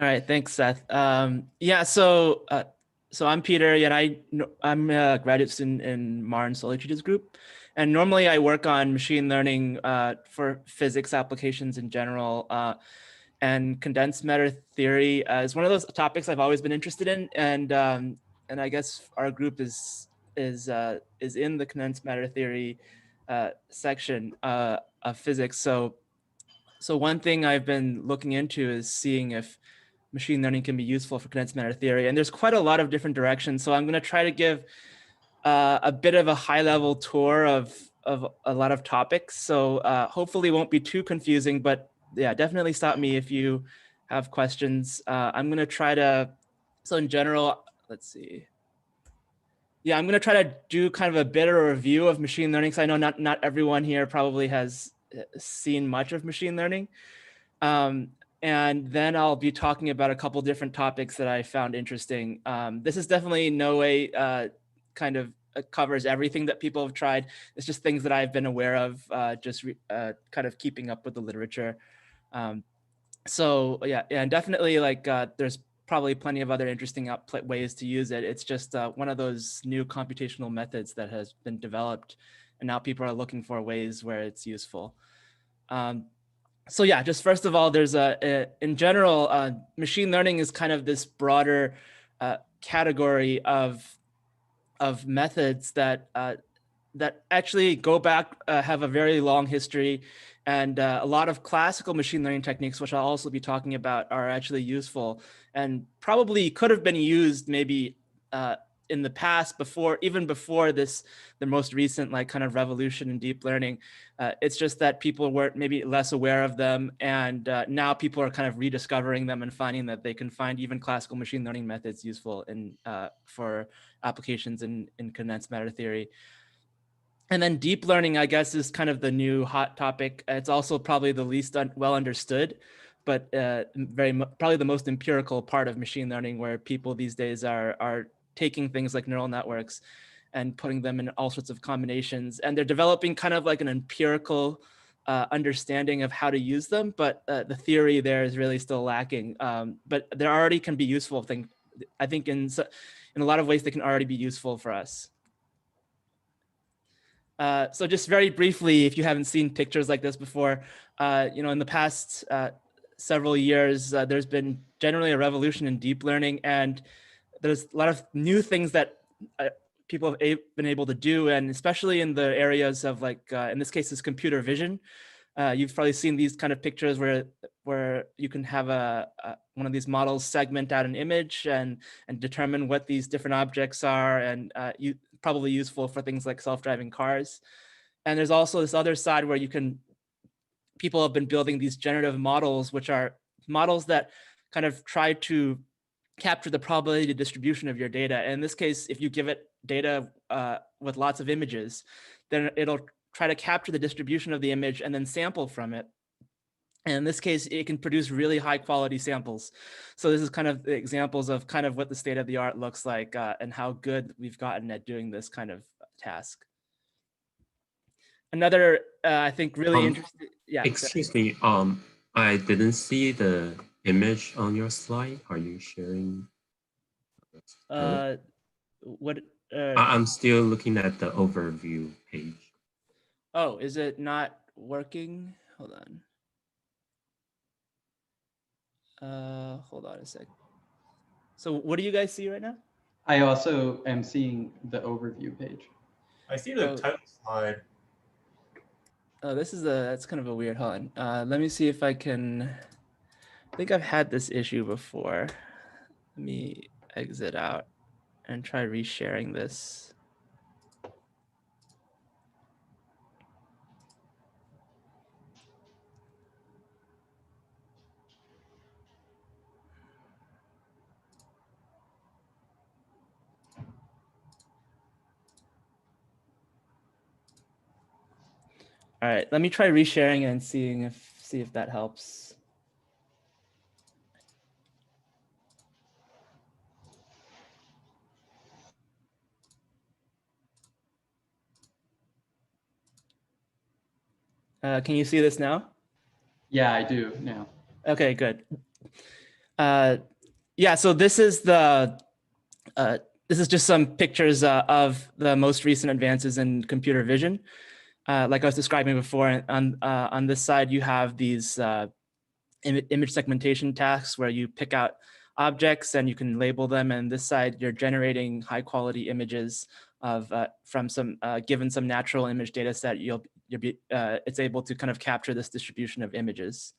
All right, thanks, Seth. Yeah, so I'm Peter, and I'm a graduate student in Marn Solich's group, and normally I work on machine learning for physics applications in general. And condensed matter theory is one of those topics I've always been interested in, and I guess our group is in the condensed matter theory section of physics. So one thing I've been looking into is seeing if machine learning can be useful for condensed matter theory. And there's quite a lot of different directions. So I'm going to try to give a bit of a high level tour of a lot of topics. So hopefully it won't be too confusing, but yeah, definitely stop me if you have questions. I'm going to try to, so in general, let's see. Yeah, I'm going to try to do kind of a bit of a review of machine learning. So I know not everyone here probably has seen much of machine learning. Um, and then I'll be talking about a couple different topics that I found interesting. This is definitely no way kind of covers everything that people have tried. It's just things that I've been aware of, kind of keeping up with the literature. So yeah, and definitely like there's probably plenty of other interesting ways to use it. It's just one of those new computational methods that has been developed, and now people are looking for ways where it's useful. So yeah, just first of all, there's in general, machine learning is kind of this broader category of methods that that actually go back, have a very long history, and a lot of classical machine learning techniques, which I'll also be talking about, are actually useful and probably could have been used maybe in the past, even before this, the most recent like kind of revolution in deep learning. It's just that people were maybe less aware of them, and now people are kind of rediscovering them and finding that they can find even classical machine learning methods useful in for applications in condensed matter theory. And then deep learning, I guess, is kind of the new hot topic. It's also probably the least well understood, but probably the most empirical part of machine learning, where people these days are taking things like neural networks and putting them in all sorts of combinations, and they're developing kind of like an empirical understanding of how to use them, but the theory there is really still lacking. But there already can be useful things. I think in a lot of ways they can already be useful for us. So just very briefly, if you haven't seen pictures like this before, in the past several years, there's been generally a revolution in deep learning, and there's a lot of new things that people have been able to do, and especially in the areas of like, in this case, is computer vision. You've probably seen these kind of pictures where you can have one of these models segment out an image and determine what these different objects are, and probably useful for things like self-driving cars. And there's also this other side where people have been building these generative models, which are models that kind of try to capture the probability distribution of your data. And in this case, if you give it data with lots of images, then it'll try to capture the distribution of the image and then sample from it. And in this case, it can produce really high quality samples. So this is kind of the examples of kind of what the state of the art looks like, and how good we've gotten at doing this kind of task. Another, I think, really interesting. Yeah. Excuse me. I didn't see the image on your slide. Are you sharing? What? I'm still looking at the overview page. Oh, is it not working? Hold on. Hold on a sec. So what do you guys see right now? I also am seeing the overview page. I see the title slide. Oh, that's kind of a weird. Hold on. Let me see if I can. I think I've had this issue before. Let me exit out and try resharing this. All right, let me try resharing and see if that helps. Can you see this now? Yeah, I do now. Okay, good. Yeah, so this is just some pictures of the most recent advances in computer vision. Like I was describing before, on this side, you have these image segmentation tasks where you pick out objects and you can label them. And this side, you're generating high quality images of from some given some natural image data set. It's able to kind of capture this distribution of images.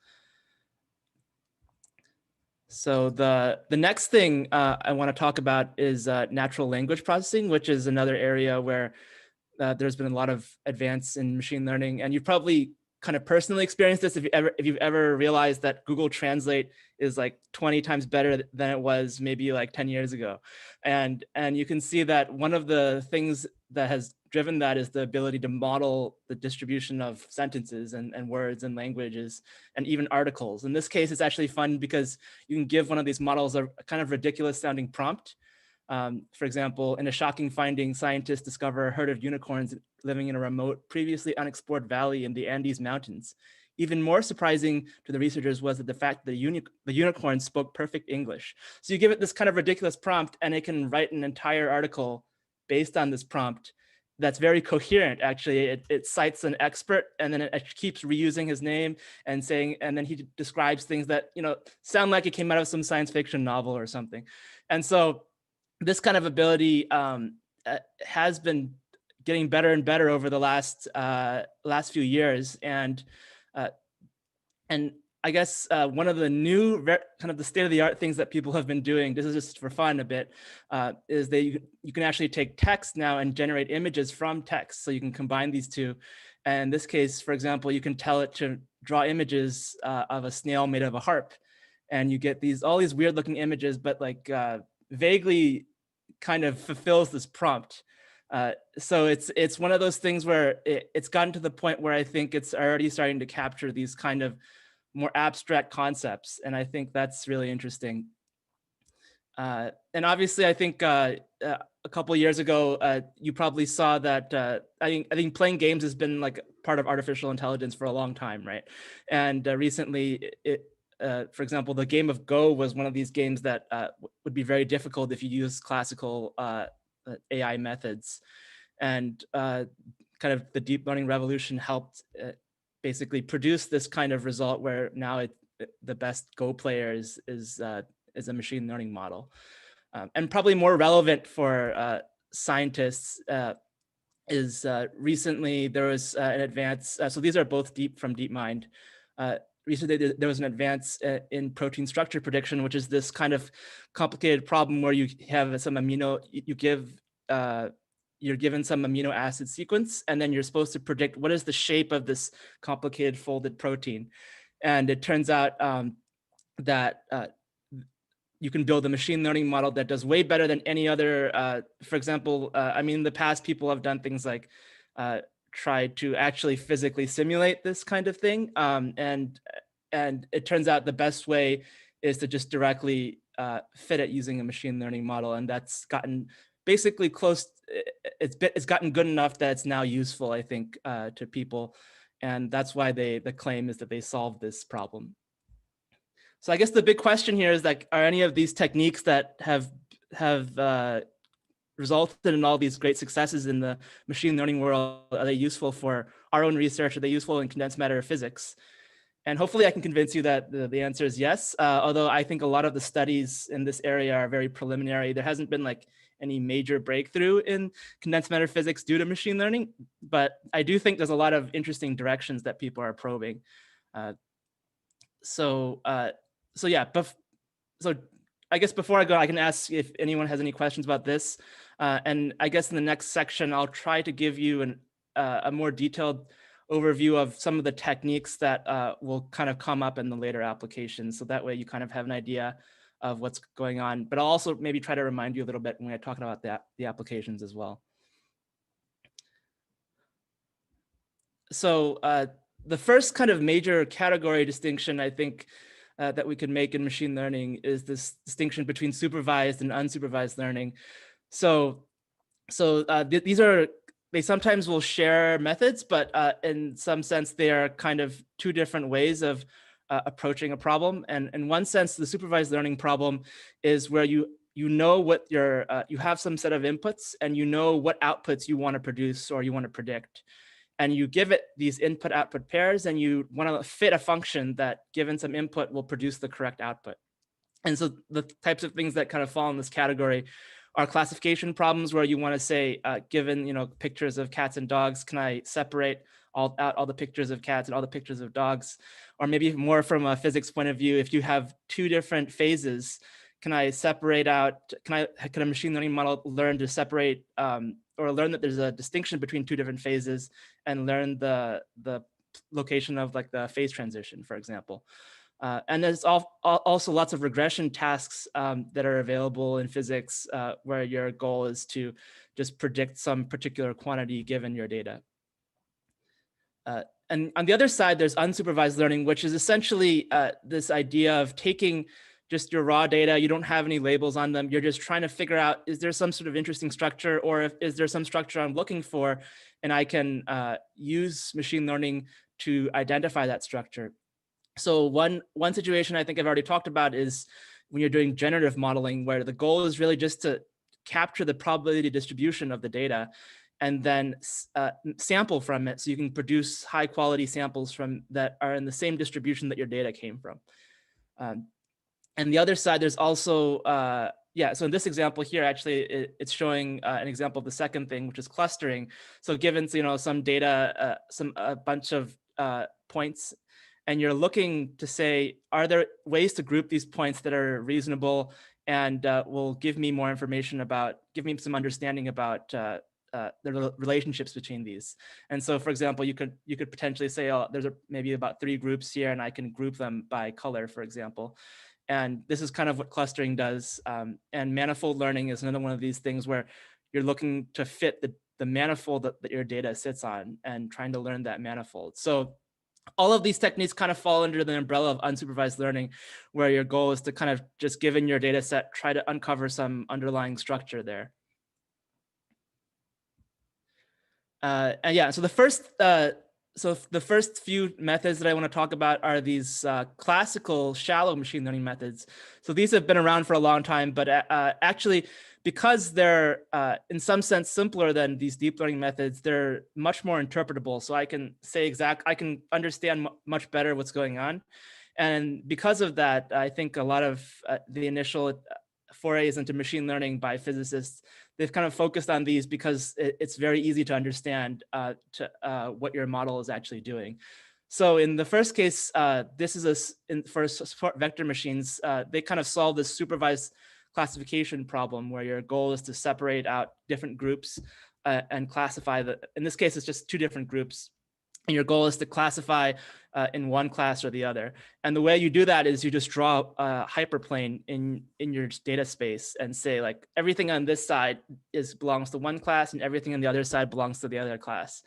So the next thing I want to talk about is natural language processing, which is another area where there's been a lot of advance in machine learning, and you've probably kind of personally experienced this if you've ever realized that Google Translate is like 20 times better than it was maybe like 10 years ago. And you can see that one of the things that has driven that is the ability to model the distribution of sentences and words and languages and even articles. In this case, it's actually fun because you can give one of these models a kind of ridiculous sounding prompt. For example, in a shocking finding, scientists discover a herd of unicorns living in a remote, previously unexplored valley in the Andes Mountains. Even more surprising to the researchers was that the fact that the unicorns spoke perfect English. So you give it this kind of ridiculous prompt and it can write an entire article based on this prompt that's very coherent. Actually, it cites an expert and then it keeps reusing his name and saying, and then he describes things that, you know, sound like it came out of some science fiction novel or something. And so this kind of ability has been getting better and better over the last few years, and I guess one of the new kind of the state-of-the-art things that people have been doing, this is just for fun a bit, is that you can actually take text now and generate images from text. So you can combine these two. And in this case, for example, you can tell it to draw images of a snail made of a harp, and you get all these weird looking images, but like vaguely kind of fulfills this prompt. So it's one of those things where it's gotten to the point where I think it's already starting to capture these kind of more abstract concepts, and I think that's really interesting. And obviously, I think a couple of years ago, you probably saw that I think playing games has been like part of artificial intelligence for a long time, right? And recently, for example, the game of Go was one of these games that would be very difficult if you use classical AI methods. And kind of the deep learning revolution helped basically produce this kind of result where now the best Go player is a machine learning model. And probably more relevant for scientists is recently there was an advance. So these are both from DeepMind. Recently, there was an advance in protein structure prediction, which is this kind of complicated problem where you have some you're given some amino acid sequence, and then you're supposed to predict what is the shape of this complicated folded protein. And it turns out that you can build a machine learning model that does way better than any other. For example, I mean, in the past, people have done things like try to actually physically simulate this kind of thing. And it turns out the best way is to just directly fit it using a machine learning model. And that's gotten basically close. It's gotten good enough that it's now useful, I think, to people. And that's why the claim is that they solved this problem. So I guess the big question here is like, are any of these techniques that have resulted in all these great successes in the machine learning world, are they useful for our own research? Are they useful in condensed matter physics? And hopefully I can convince you that the answer is yes, although I think a lot of the studies in this area are very preliminary. There hasn't been like any major breakthrough in condensed matter physics due to machine learning, but I do think there's a lot of interesting directions that people are probing. So I guess before I go, I can ask if anyone has any questions about this. And I guess in the next section, I'll try to give you a more detailed overview of some of the techniques that will kind of come up in the later applications. So that way you kind of have an idea of what's going on, but I'll also maybe try to remind you a little bit when I talk about the applications as well. So the first kind of major category distinction, I think, that we can make in machine learning is this distinction between supervised and unsupervised learning. So they sometimes will share methods, but in some sense, they are kind of two different ways of approaching a problem. And in one sense, the supervised learning problem is where you know what your you have some set of inputs and you know what outputs you want to produce or you want to predict. And you give it these input output pairs and you want to fit a function that given some input will produce the correct output. And so the types of things that kind of fall in this category are classification problems where you want to say, given pictures of cats and dogs, can I separate out all the pictures of cats and all the pictures of dogs? Or maybe more from a physics point of view, if you have two different phases, can I separate out, can a machine learning model learn to separate or learn that there's a distinction between two different phases and learn the location of like the phase transition, for example. And there's also lots of regression tasks that are available in physics where your goal is to just predict some particular quantity given your data. And on the other side, there's unsupervised learning, which is essentially this idea of taking just your raw data. You don't have any labels on them. You're just trying to figure out, is there some sort of interesting structure, or is there some structure I'm looking for? And I can use machine learning to identify that structure. So one situation I think I've already talked about is when you're doing generative modeling, where the goal is really just to capture the probability distribution of the data and then sample from it so you can produce high quality samples from that are in the same distribution that your data came from. And the other side, there's also, so in this example here, actually, it's showing an example of the second thing, which is clustering. So given some data, a bunch of points, and you're looking to say, are there ways to group these points that are reasonable and will give me more information about, give me some understanding about the relationships between these. And so, for example, you could potentially say, oh, there's maybe about 3 groups here, and I can group them by color, for example. And this is kind of what clustering does. And manifold learning is another one of these things where you're looking to fit the manifold that your data sits on and trying to learn that manifold. So all of these techniques kind of fall under the umbrella of unsupervised learning, where your goal is to kind of just given your data set, try to uncover some underlying structure there. And yeah, so the first few methods that I want to talk about are these classical shallow machine learning methods. So these have been around for a long time, but actually, because they're in some sense simpler than these deep learning methods, they're much more interpretable. So I can say I can understand much better what's going on. And because of that, I think a lot of the initial forays into machine learning by physicists, they've kind of focused on these because it's very easy to understand what your model is actually doing. So in the first case, this is for support vector machines, they kind of solve this supervised classification problem where your goal is to separate out different groups and classify in this case, it's just 2 different groups. And your goal is to classify in one class or the other. And the way you do that is you just draw a hyperplane in your data space and say, like, everything on this side belongs to one class and everything on the other side belongs to the other class.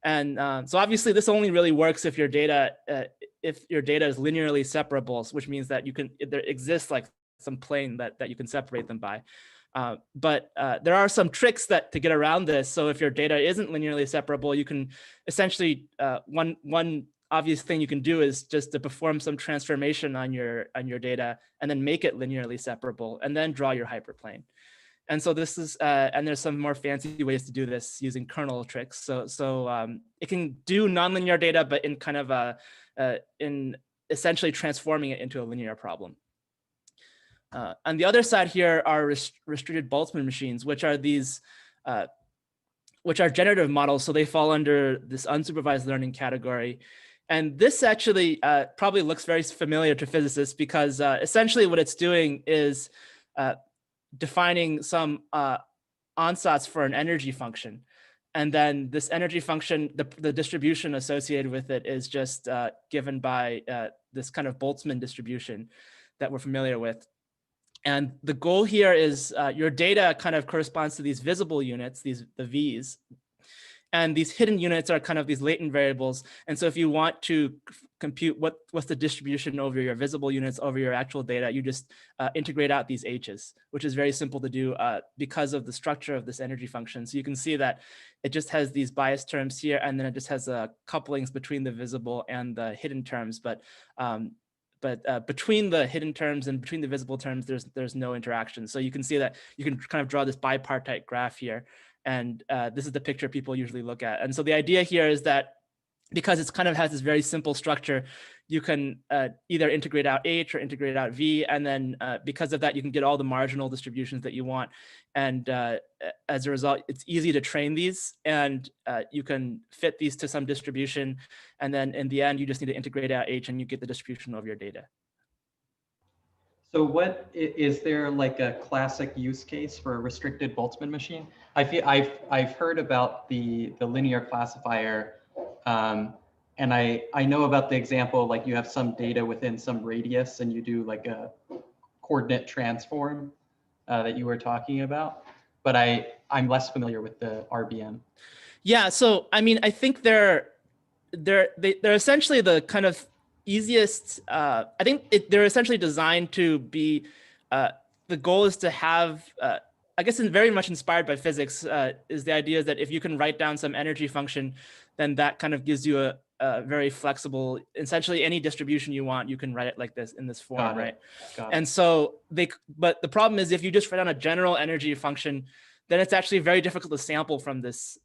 And so obviously this only really works if your data is linearly separable, which means that there exists like some plane that you can separate them by. But there are some tricks to get around this. So if your data isn't linearly separable, you can essentially, one obvious thing you can do is just to perform some transformation on your data and then make it linearly separable and then draw your hyperplane. And so this is, and there's some more fancy ways to do this using kernel tricks. So it can do nonlinear data, but in kind of in essentially transforming it into a linear problem. On the other side here are restricted Boltzmann machines, which are these, which are generative models. So they fall under this unsupervised learning category. And this actually probably looks very familiar to physicists because essentially what it's doing is defining some ansatz for an energy function. And then this energy function, the distribution associated with it is just given by this kind of Boltzmann distribution that we're familiar with. And the goal here is your data kind of corresponds to these visible units, the V's. And these hidden units are kind of these latent variables. And so if you want to compute what's the distribution over your visible units over your actual data, you just integrate out these h's, which is very simple to do because of the structure of this energy function. So you can see that it just has these bias terms here, and then it just has couplings between the visible and the hidden terms. But between the hidden terms and between the visible terms, there's no interaction. So you can see that you can kind of draw this bipartite graph here. And this is the picture people usually look at. And so the idea here is that because it's kind of has this very simple structure, you can either integrate out H or integrate out V. And then because of that, you can get all the marginal distributions that you want. And as a result, it's easy to train these, and you can fit these to some distribution. And then in the end, you just need to integrate out H and you get the distribution of your data. So what is there like a classic use case for a restricted Boltzmann machine? I've heard about the linear classifier, and I know about the example, like you have some data within some radius and you do like a coordinate transform that you were talking about, but I'm less familiar with the RBM. Yeah, so I mean, I think they're essentially the kind of easiest. I think they're essentially designed to be. The goal is to have. I guess very much inspired by physics is the idea that if you can write down some energy function, then that kind of gives you a very flexible. Essentially, any distribution you want, you can write it like this in this form, right? And so but the problem is if you just write down a general energy function, then it's actually very difficult to sample from this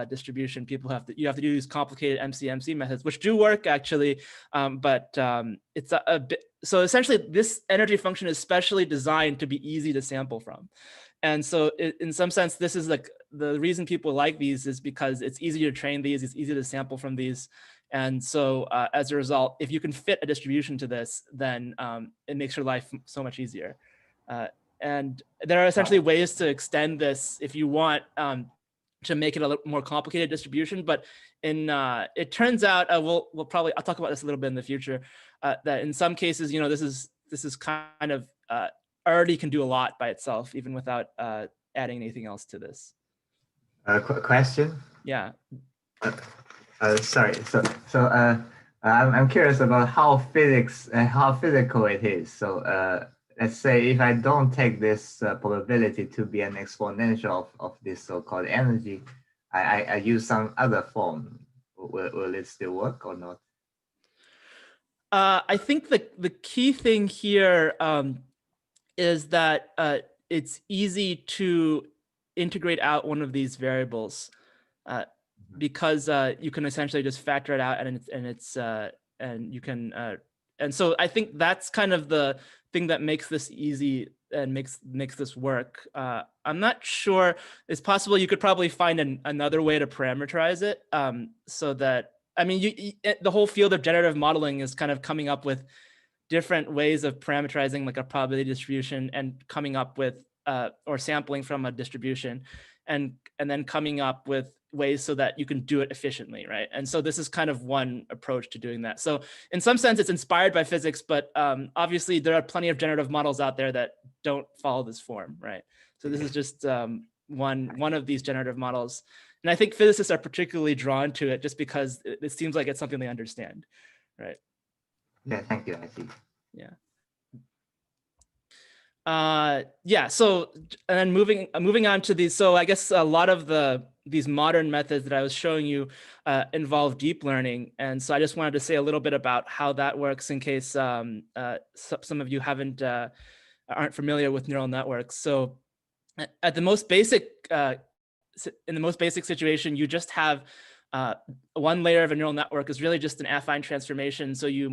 distribution. You have to do these complicated MC methods, which do work actually, but it's a bit. So essentially, this energy function is specially designed to be easy to sample from, and so in some sense, this is like the reason people like these is because it's easy to train these, it's easy to sample from these, and so as a result, if you can fit a distribution to this, then it makes your life so much easier. And there are essentially ways to extend this if you want to make it a little more complicated distribution. But it turns out I'll talk about this a little bit in the future. That in some cases, this is kind of already can do a lot by itself, even without adding anything else to this. Question? Yeah. Sorry. So I'm curious about how physical it is. So let's say if I don't take this probability to be an exponential of this so-called energy, I use some other form. Will it still work or not? I think the key thing here is that it's easy to integrate out one of these variables because you can essentially just factor it out, and you can and so I think that's kind of the thing that makes this easy and makes this work. I'm not sure. It's possible you could probably find another way to parameterize it so that, I mean, the whole field of generative modeling is kind of coming up with different ways of parameterizing like a probability distribution and coming up with or sampling from a distribution and then coming up with ways so that you can do it efficiently, right? And so this is kind of one approach to doing that. So in some sense, it's inspired by physics, but obviously there are plenty of generative models out there that don't follow this form, right? So this is just one of these generative models. And I think physicists are particularly drawn to it just because it seems like it's something they understand, right? Yeah, thank you. I see. Yeah. Yeah. So, and then moving on to these. So I guess a lot of these modern methods that I was showing you involve deep learning, and so I just wanted to say a little bit about how that works in case some of you aren't familiar with neural networks. So, at the most basic in the most basic situation, you just have one layer of a neural network is really just an affine transformation. So you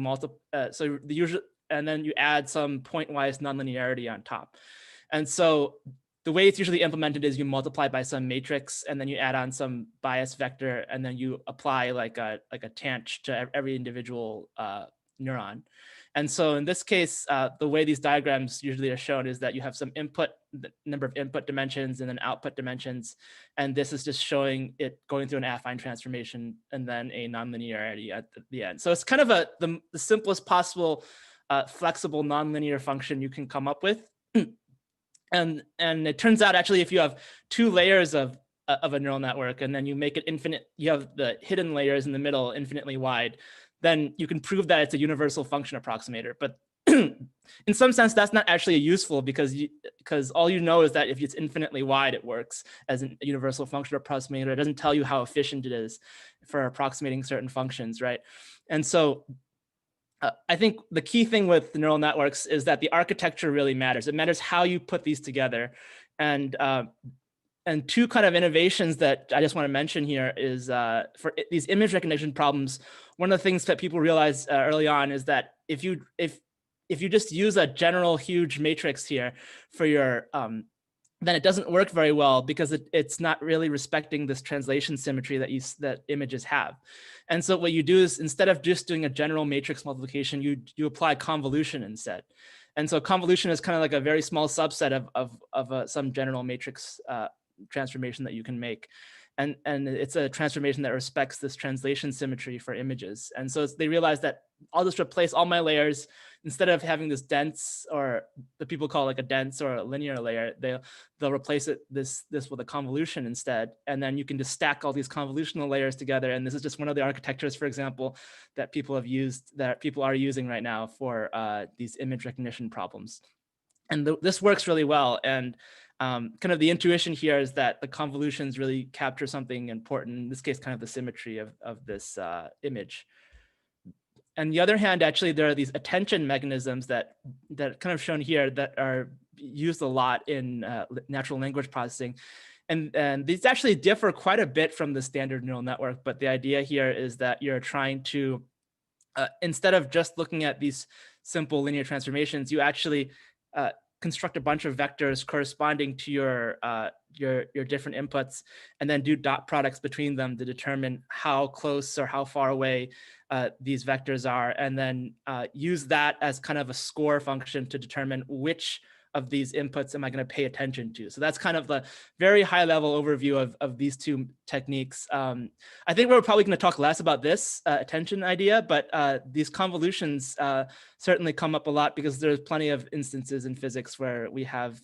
so the usual. And then you add some pointwise nonlinearity on top. And so the way it's usually implemented is you multiply by some matrix, and then you add on some bias vector, and then you apply like a tanh to every individual neuron. And so in this case, the way these diagrams usually are shown is that you have some number of input dimensions and then output dimensions. And this is just showing it going through an affine transformation and then a nonlinearity at the end. So it's kind of the simplest possible flexible nonlinear function you can come up with. And it turns out actually if you have two layers of of a neural network, and then you make it infinite, you have the hidden layers in the middle infinitely wide, then you can prove that it's a universal function approximator. But in some sense, that's not actually useful, because all you know is that if it's infinitely wide, it works as a universal function approximator. It doesn't tell you how efficient it is for approximating certain functions, right? And so I think the key thing with neural networks is that the architecture really matters. It matters how you put these together. And two kind of innovations that I just want to mention here is for these image recognition problems, one of the things that people realized early on is that if you just use a general huge matrix here for your then it doesn't work very well, because it's not really respecting this translation symmetry that images have. And so what you do is, instead of just doing a general matrix multiplication, you apply convolution instead. And so convolution is kind of like a very small subset of some general matrix transformation that you can make. And it's a transformation that respects this translation symmetry for images. And so they realized that I'll just replace all my layers. Instead of having this dense, or the people call like a dense or a linear layer, they'll replace this with a convolution instead. And then you can just stack all these convolutional layers together. And this is just one of the architectures, for example, that people have used, that people are using right now for these image recognition problems. And this works really well. And kind of the intuition here is that the convolutions really capture something important, in this case, kind of the symmetry of this image. On the other hand, actually, there are these attention mechanisms that kind of shown here that are used a lot in natural language processing. And these actually differ quite a bit from the standard neural network. But the idea here is that you're trying to, instead of just looking at these simple linear transformations, you actually construct a bunch of vectors corresponding to your different inputs, and then do dot products between them to determine how close or how far away these vectors are, and then use that as kind of a score function to determine which of these inputs am I going to pay attention to. So that's kind of the very high level overview of these two techniques. I think we're probably going to talk less about this attention idea, but these convolutions certainly come up a lot, because there's plenty of instances in physics where we have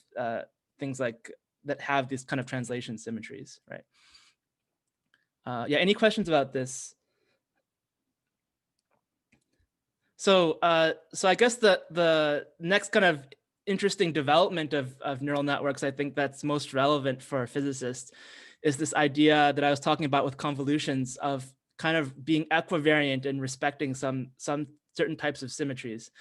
things like that have these kind of translation symmetries, right? Yeah, any questions about this? So I guess the next kind of interesting development of neural networks, I think that's most relevant for physicists, is this idea that I was talking about with convolutions of kind of being equivariant and respecting some certain types of symmetries.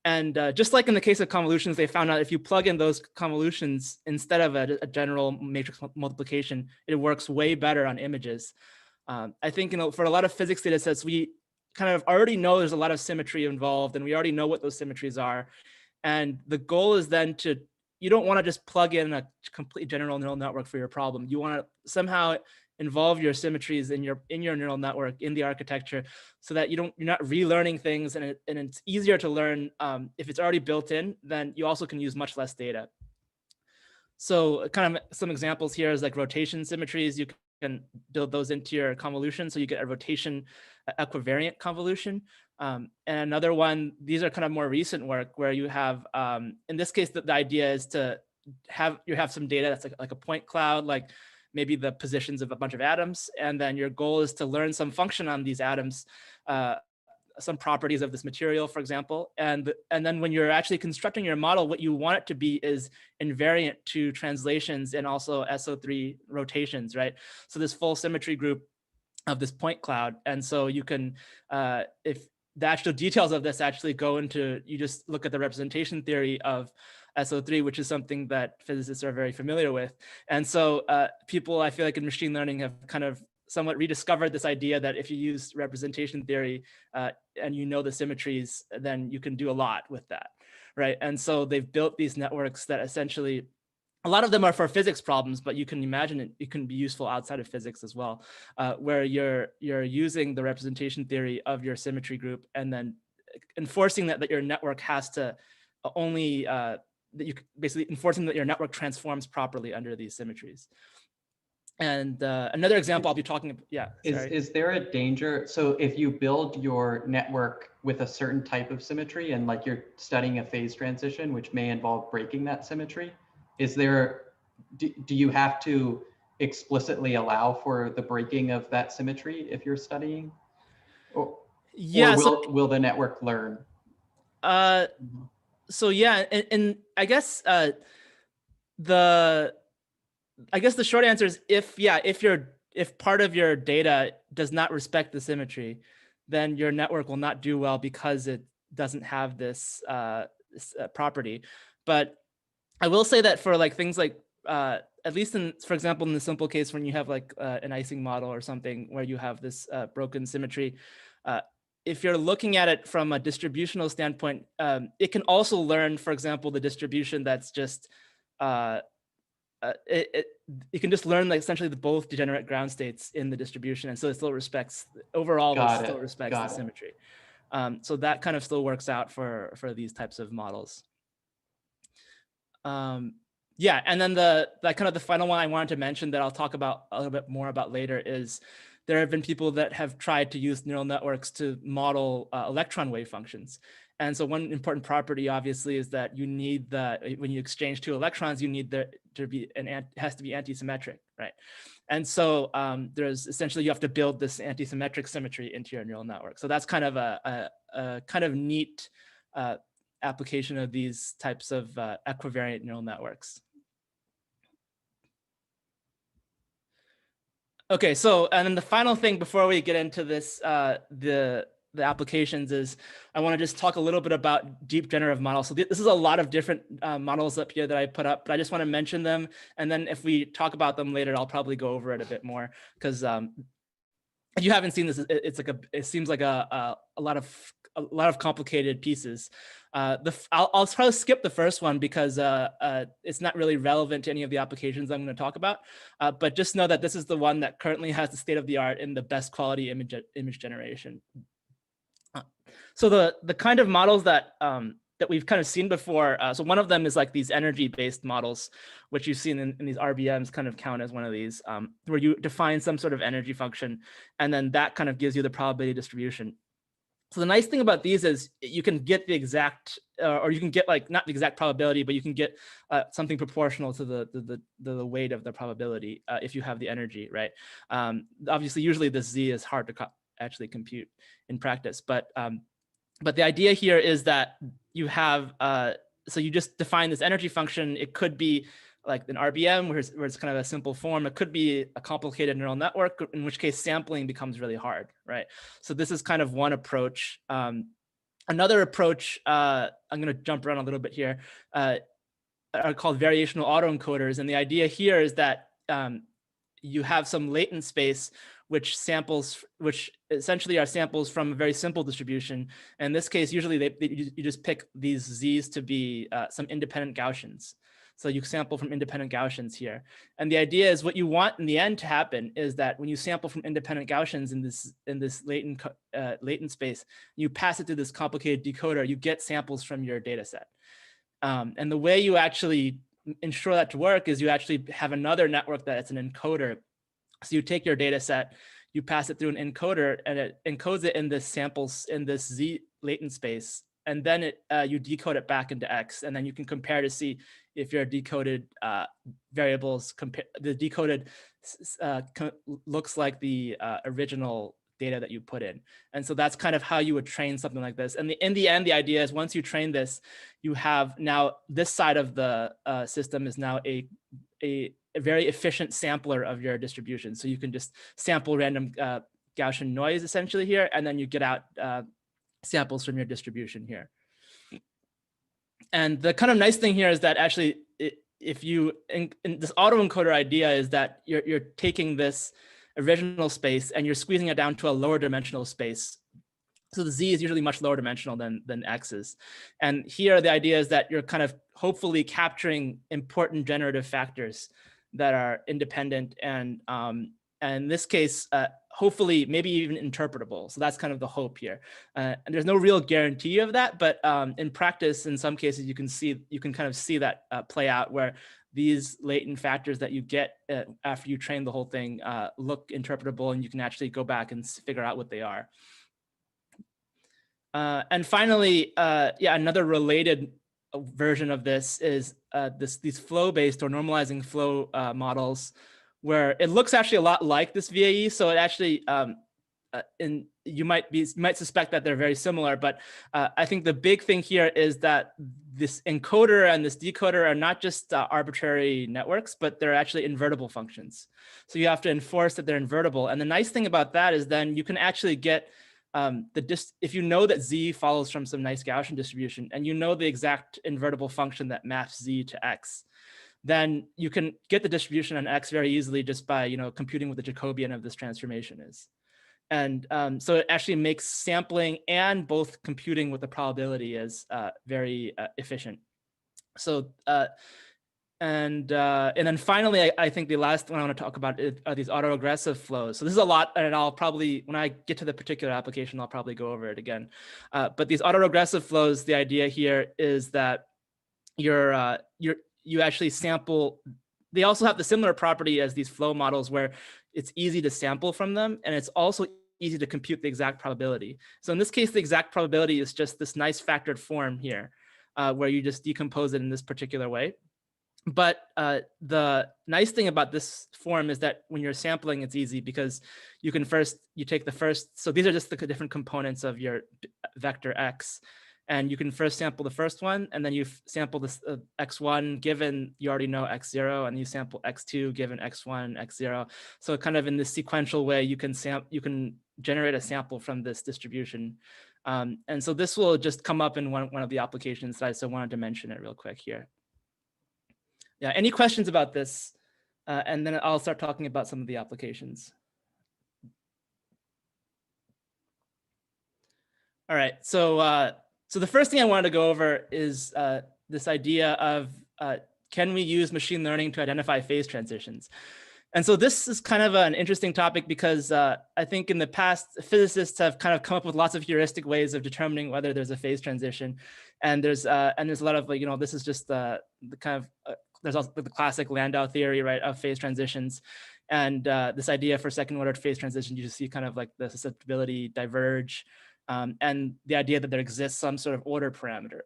And just like in the case of convolutions, they found out if you plug in those convolutions instead of a general matrix multiplication, it works way better on images. I think, for a lot of physics data sets, we kind of already know there's a lot of symmetry involved, and we already know what those symmetries are. And the goal is then you don't want to just plug in a complete general neural network for your problem. You want to somehow involve your symmetries in your neural network, in the architecture, so that you're not relearning things, and it's easier to learn. If it's already built in, then you also can use much less data. So kind of some examples here is like rotation symmetries. You can build those into your convolution, so you get a rotation equivariant convolution. And another one, these are kind of more recent work, where you have, in this case, the idea is to have some data that's like a point cloud, like maybe the positions of a bunch of atoms, and then your goal is to learn some function on these atoms, some properties of this material, for example. And then when you're actually constructing your model, what you want it to be is invariant to translations and also SO3 rotations, right? So this full symmetry group of this point cloud. And so you can, if the actual details of this actually go into, you just look at the representation theory of SO3, which is something that physicists are very familiar with. And so people, I feel like in machine learning, have kind of somewhat rediscovered this idea that if you use representation theory and you know the symmetries, then you can do a lot with that, right? And so they've built these networks that essentially, a lot of them are for physics problems, but you can imagine it can be useful outside of physics as well, where you're using the representation theory of your symmetry group, and then enforcing that your network has to only, that you basically enforcing that your network transforms properly under these symmetries. And another example I'll be talking about, yeah. Is there a danger? So if you build your network with a certain type of symmetry, and like you're studying a phase transition, which may involve breaking that symmetry, is there, do you have to explicitly allow for the breaking of that symmetry if you're studying? Or Yeah. will the network learn? So yeah, and I guess the short answer is if part of your data does not respect the symmetry, then your network will not do well because it doesn't have this, property. But I will say that for like things like at least for example, in the simple case when you have like an icing model or something where you have this broken symmetry, uh, if you're looking at it from a distributional standpoint, it can also learn, for example, the distribution that's just uh, it can just learn like essentially both degenerate ground states in the distribution, and so it still respects overall. It still respects the symmetry. So that kind of still works out for these types of models. Yeah, and then the final one I wanted to mention that I'll talk about a little bit more about later is there have been people that have tried to use neural networks to model electron wave functions. And so one important property obviously is that you need when you exchange two electrons, you need there to be it has to be anti-symmetric, right? And so there's essentially you have to build this anti-symmetric symmetry into your neural network. So that's kind of a kind of neat application of these types of equivariant neural networks. Okay, so and then the final thing before we get into this, the applications is I want to just talk a little bit about deep generative models. So this is a lot of different models up here that I put up, but I just want to mention them. And then if we talk about them later, I'll probably go over it a bit more because if you haven't seen this, it seems like a lot of complicated pieces. I'll probably skip the first one because it's not really relevant to any of the applications I'm going to talk about. But just know that this is the one that currently has the state of the art in the best quality image generation. So the kind of models that we've kind of seen before. So one of them is like these energy-based models, which you've seen in these RBMs kind of count as one of these, where you define some sort of energy function, and then that kind of gives you the probability distribution. So the nice thing about these is you can get the exact, or you can get like not the exact probability, but you can get something proportional to the weight of the probability if you have the energy, right? Obviously, usually this Z is hard to actually compute in practice, but the idea here is that you have, so you just define this energy function. It could be like an RBM where it's kind of a simple form. It could be a complicated neural network, in which case sampling becomes really hard, right? So this is kind of one approach. Another approach, I'm going to jump around a little bit here, are called variational autoencoders. And the idea here is that you have some latent space which essentially are samples from a very simple distribution. In this case, usually you just pick these Z's to be some independent Gaussians. So you sample from independent Gaussians here. And the idea is what you want in the end to happen is that when you sample from independent Gaussians in this latent space, you pass it through this complicated decoder, you get samples from your data set. And the way you actually ensure that to work is you actually have another network that's an encoder. So you take your data set, you pass it through an encoder, and it encodes it in this samples in this Z latent space, and then you decode it back into X, and then you can compare to see if your decoded variables the decoded looks like the original data that you put in. And so that's kind of how you would train something like this. And in the end, the idea is once you train this, you have now this side of the system is now a very efficient sampler of your distribution. So you can just sample random Gaussian noise essentially here, and then you get out samples from your distribution here. And the kind of nice thing here is that actually, if you, in this autoencoder idea is that you're taking this original space and you're squeezing it down to a lower dimensional space. So the Z is usually much lower dimensional than X is. And here the idea is that you're kind of hopefully capturing important generative factors that are independent and in this case, hopefully maybe even interpretable. So that's kind of the hope here. And there's no real guarantee of that, but in practice, in some cases, you can kind of see that play out where these latent factors that you get after you train the whole thing look interpretable, and you can actually go back and figure out what they are. And finally, another related version of this is these flow-based or normalizing flow models, where it looks actually a lot like this VAE. So it actually, you might suspect that they're very similar, but I think the big thing here is that this encoder and this decoder are not just arbitrary networks, but they're actually invertible functions. So you have to enforce that they're invertible. And the nice thing about that is then you can actually get if you know that Z follows from some nice Gaussian distribution and you know the exact invertible function that maps Z to X, then you can get the distribution on X very easily just by computing what the Jacobian of this transformation is. And so it actually makes sampling and both computing with the probability is very efficient. So and then finally, I think the last one I want to talk about are these autoregressive flows. So this is a lot, and I'll probably, when I get to the particular application, I'll probably go over it again. But these autoregressive flows, the idea here is that you actually sample. They also have the similar property as these flow models where it's easy to sample from them, and it's also easy to compute the exact probability. So in this case, the exact probability is just this nice factored form here, where you just decompose it in this particular way. But the nice thing about this form is that when you're sampling, it's easy because you take the first, so these are just the different components of your vector X. And you can first sample the first one, and then you sample this X1 given you already know X0, and you sample X2 given X1, X0. So kind of in this sequential way, you can generate a sample from this distribution. And so this will just come up in one of the applications that I so wanted to mention it real quick here. Yeah, any questions about this? And then I'll start talking about some of the applications. All right, so the first thing I wanted to go over is this idea of can we use machine learning to identify phase transitions? And so this is kind of an interesting topic because I think in the past, physicists have kind of come up with lots of heuristic ways of determining whether there's a phase transition. And there's a lot of this is just the kind of, there's also the classic Landau theory, right, of phase transitions. And this idea for second order phase transition, you just see kind of like the susceptibility diverge. And the idea that there exists some sort of order parameter.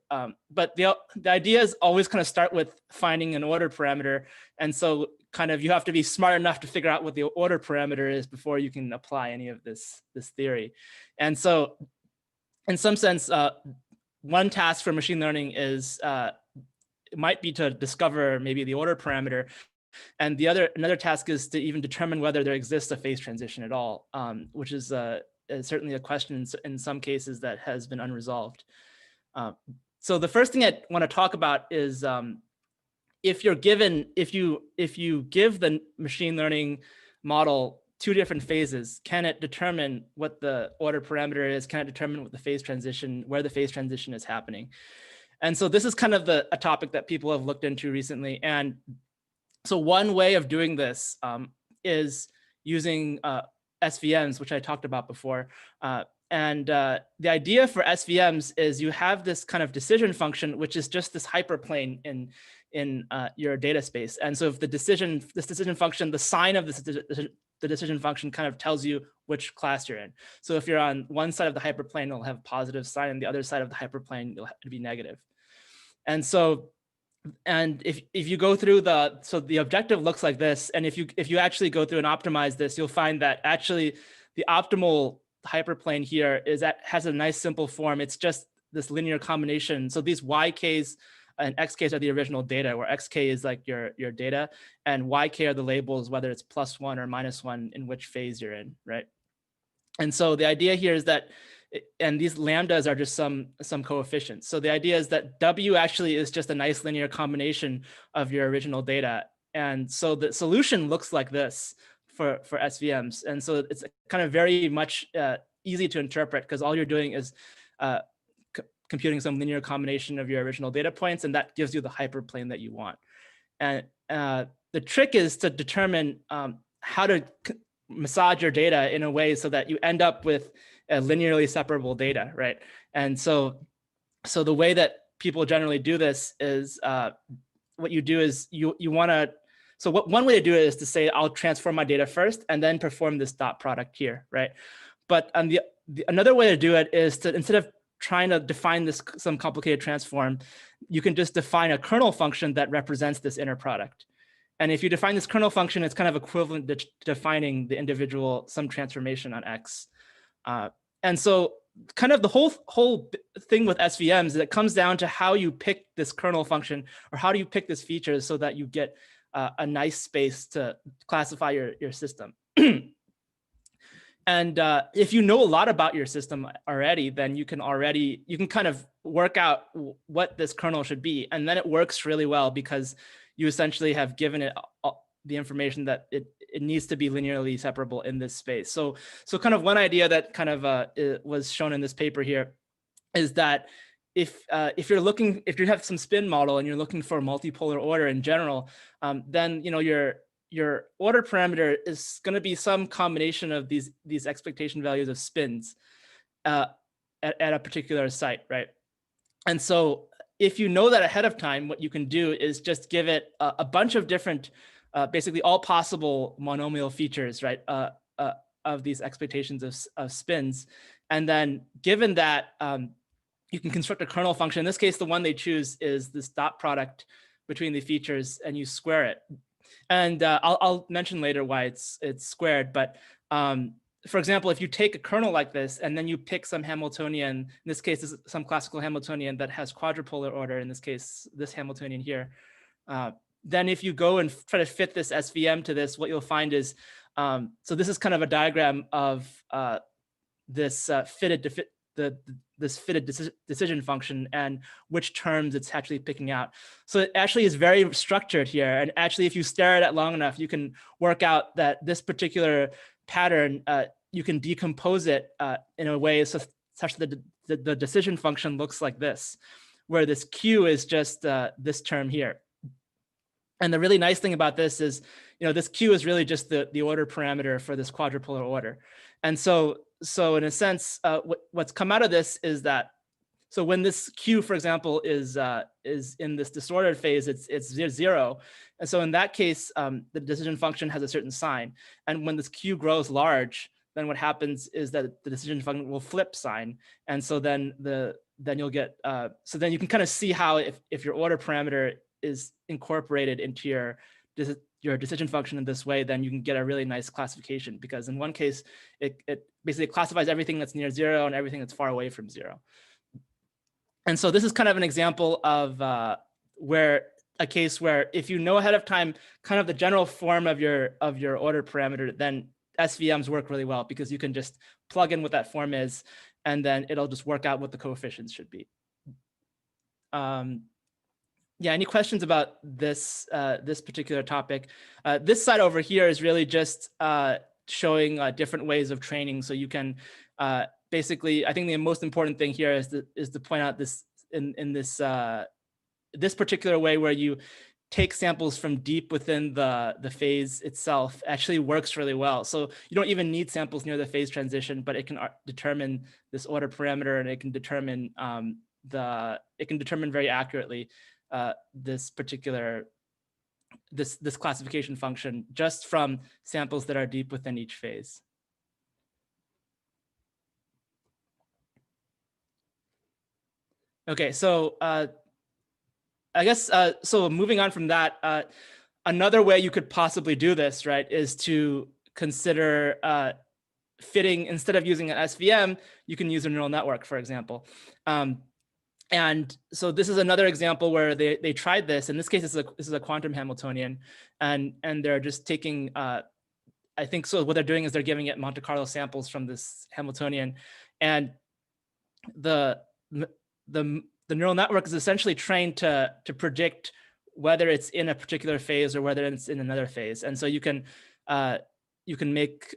But the idea is always kind of start with finding an order parameter. And so kind of you have to be smart enough to figure out what the order parameter is before you can apply any of this theory. And so in some sense, one task for machine learning is, it might be to discover maybe the order parameter. And another task is to even determine whether there exists a phase transition at all, which is certainly a question in some cases that has been unresolved. So the first thing I want to talk about is if you give the machine learning model two different phases, can it determine what the order parameter is? Can it determine what the phase transition, where the phase transition is happening? And so this is kind of a topic that people have looked into recently. And so one way of doing this is using SVMs, which I talked about before. And the idea for SVMs is you have this kind of decision function, which is just this hyperplane in your data space. And so if this decision function, the sign of the decision function kind of tells you which class you're in. So if you're on one side of the hyperplane, it'll have a positive sign, and the other side of the hyperplane, it'll be negative. And so, and if you go through so the objective looks like this, and if you actually go through and optimize this, you'll find that actually the optimal hyperplane here has a nice simple form. It's just this linear combination. So these YKs and XKs are the original data, where XK is like your data, and YK are the labels, whether it's +1 or -1 in which phase you're in, right? And so the idea here is that, and these lambdas are just some coefficients. So the idea is that W actually is just a nice linear combination of your original data. And so the solution looks like this for SVMs. And so it's kind of very much easy to interpret because all you're doing is computing some linear combination of your original data points, and that gives you the hyperplane that you want. And the trick is to determine how to massage your data in a way so that you end up with a linearly separable data, right? And so the way that people generally do this is what you do is you want to, so one way to do it is to say, I'll transform my data first and then perform this dot product here, right? But on another way to do it is to, instead of trying to define some complicated transform, you can just define a kernel function that represents this inner product. And if you define this kernel function, it's kind of equivalent to defining the individual some transformation on X. And so kind of the whole thing with SVMs is it comes down to how you pick this kernel function, or how do you pick this feature so that you get a nice space to classify your system. And if you know a lot about your system already, then you can kind of work out what this kernel should be. And then it works really well because you essentially have given it the information that it needs to be linearly separable in this space. So kind of one idea that kind of was shown in this paper here is that if you have some spin model and you're looking for multipolar order in general, then your order parameter is going to be some combination of these expectation values of spins at a particular site, right? And so if you know that ahead of time, what you can do is just give it a bunch of different, basically all possible monomial features, right, of these expectations of spins. And then given that, you can construct a kernel function. In this case, the one they choose is this dot product between the features, and you square it. And I'll mention later why it's squared. But for example, if you take a kernel like this and then you pick some Hamiltonian, in this case, this is some classical Hamiltonian that has quadrupolar order, in this case, this Hamiltonian here, then if you go and try to fit this SVM to this, what you'll find is, so this is kind of a diagram of this fitted decision function and which terms it's actually picking out. So it actually is very structured here. And actually, if you stare at it long enough, you can work out that this particular pattern, you can decompose it in a way such that the decision function looks like this, where this Q is just this term here. And the really nice thing about this is, this Q is really just the order parameter for this quadrupolar order. And so in a sense, what's come out of this is that, so when this Q, for example, is in this disordered phase, it's 0. And so in that case, the decision function has a certain sign. And when this Q grows large, then what happens is that the decision function will flip sign. And so then you'll get, so then you can kind of see how if your order parameter is incorporated into your decision function in this way, then you can get a really nice classification, because in one case, it basically classifies everything that's near 0 and everything that's far away from 0. And so this is kind of an example of a case where if you know ahead of time kind of the general form of your order parameter, then SVMs work really well, because you can just plug in what that form is, and then it'll just work out what the coefficients should be. Yeah, any questions about this this particular topic? This side over here is really just showing different ways of training. So you can basically, I think the most important thing here is to point out this in this particular way where you take samples from deep within the phase itself actually works really well. So you don't even need samples near the phase transition, but it can determine this order parameter, and it can determine very accurately this particular this classification function just from samples that are deep within each phase. Okay, so I guess so moving on from that, another way you could possibly do this, right, is to consider fitting, instead of using an SVM, you can use a neural network, for example. And so this is another example where they tried this. In this case, this is a quantum Hamiltonian, and they're just taking, I think so what they're doing is they're giving it Monte Carlo samples from this Hamiltonian, and the neural network is essentially trained to predict whether it's in a particular phase or whether it's in another phase. And so you can make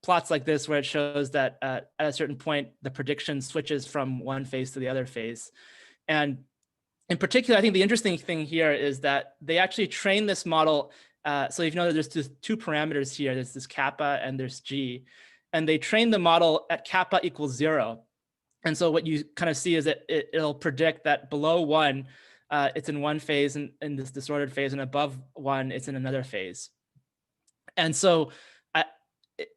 plots like this where it shows that at a certain point, the prediction switches from one phase to the other phase. And in particular, I think the interesting thing here is that they actually train this model. So you know that there's just two parameters here. There's this kappa and there's g. And they train the model at kappa equals 0. And so what you kind of see is that it'll predict that below 1, it's in one phase in this disordered phase, and above 1, it's in another phase. And so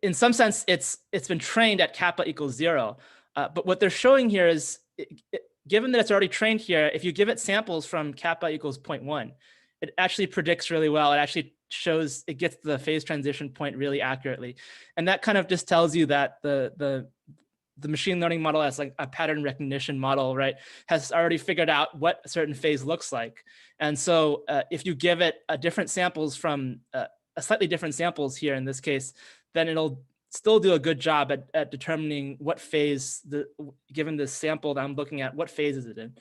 in some sense, it's been trained at kappa equals 0. But what they're showing here is, given that it's already trained here, if you give it samples from kappa equals 0.1, it actually predicts really well. It actually shows, it gets the phase transition point really accurately. And that kind of just tells you that the machine learning model as like a pattern recognition model, right, has already figured out what a certain phase looks like. And so if you give it a different samples from a slightly different samples here in this case, then it'll still do a good job at determining what phase, given the sample that I'm looking at, what phase is it in.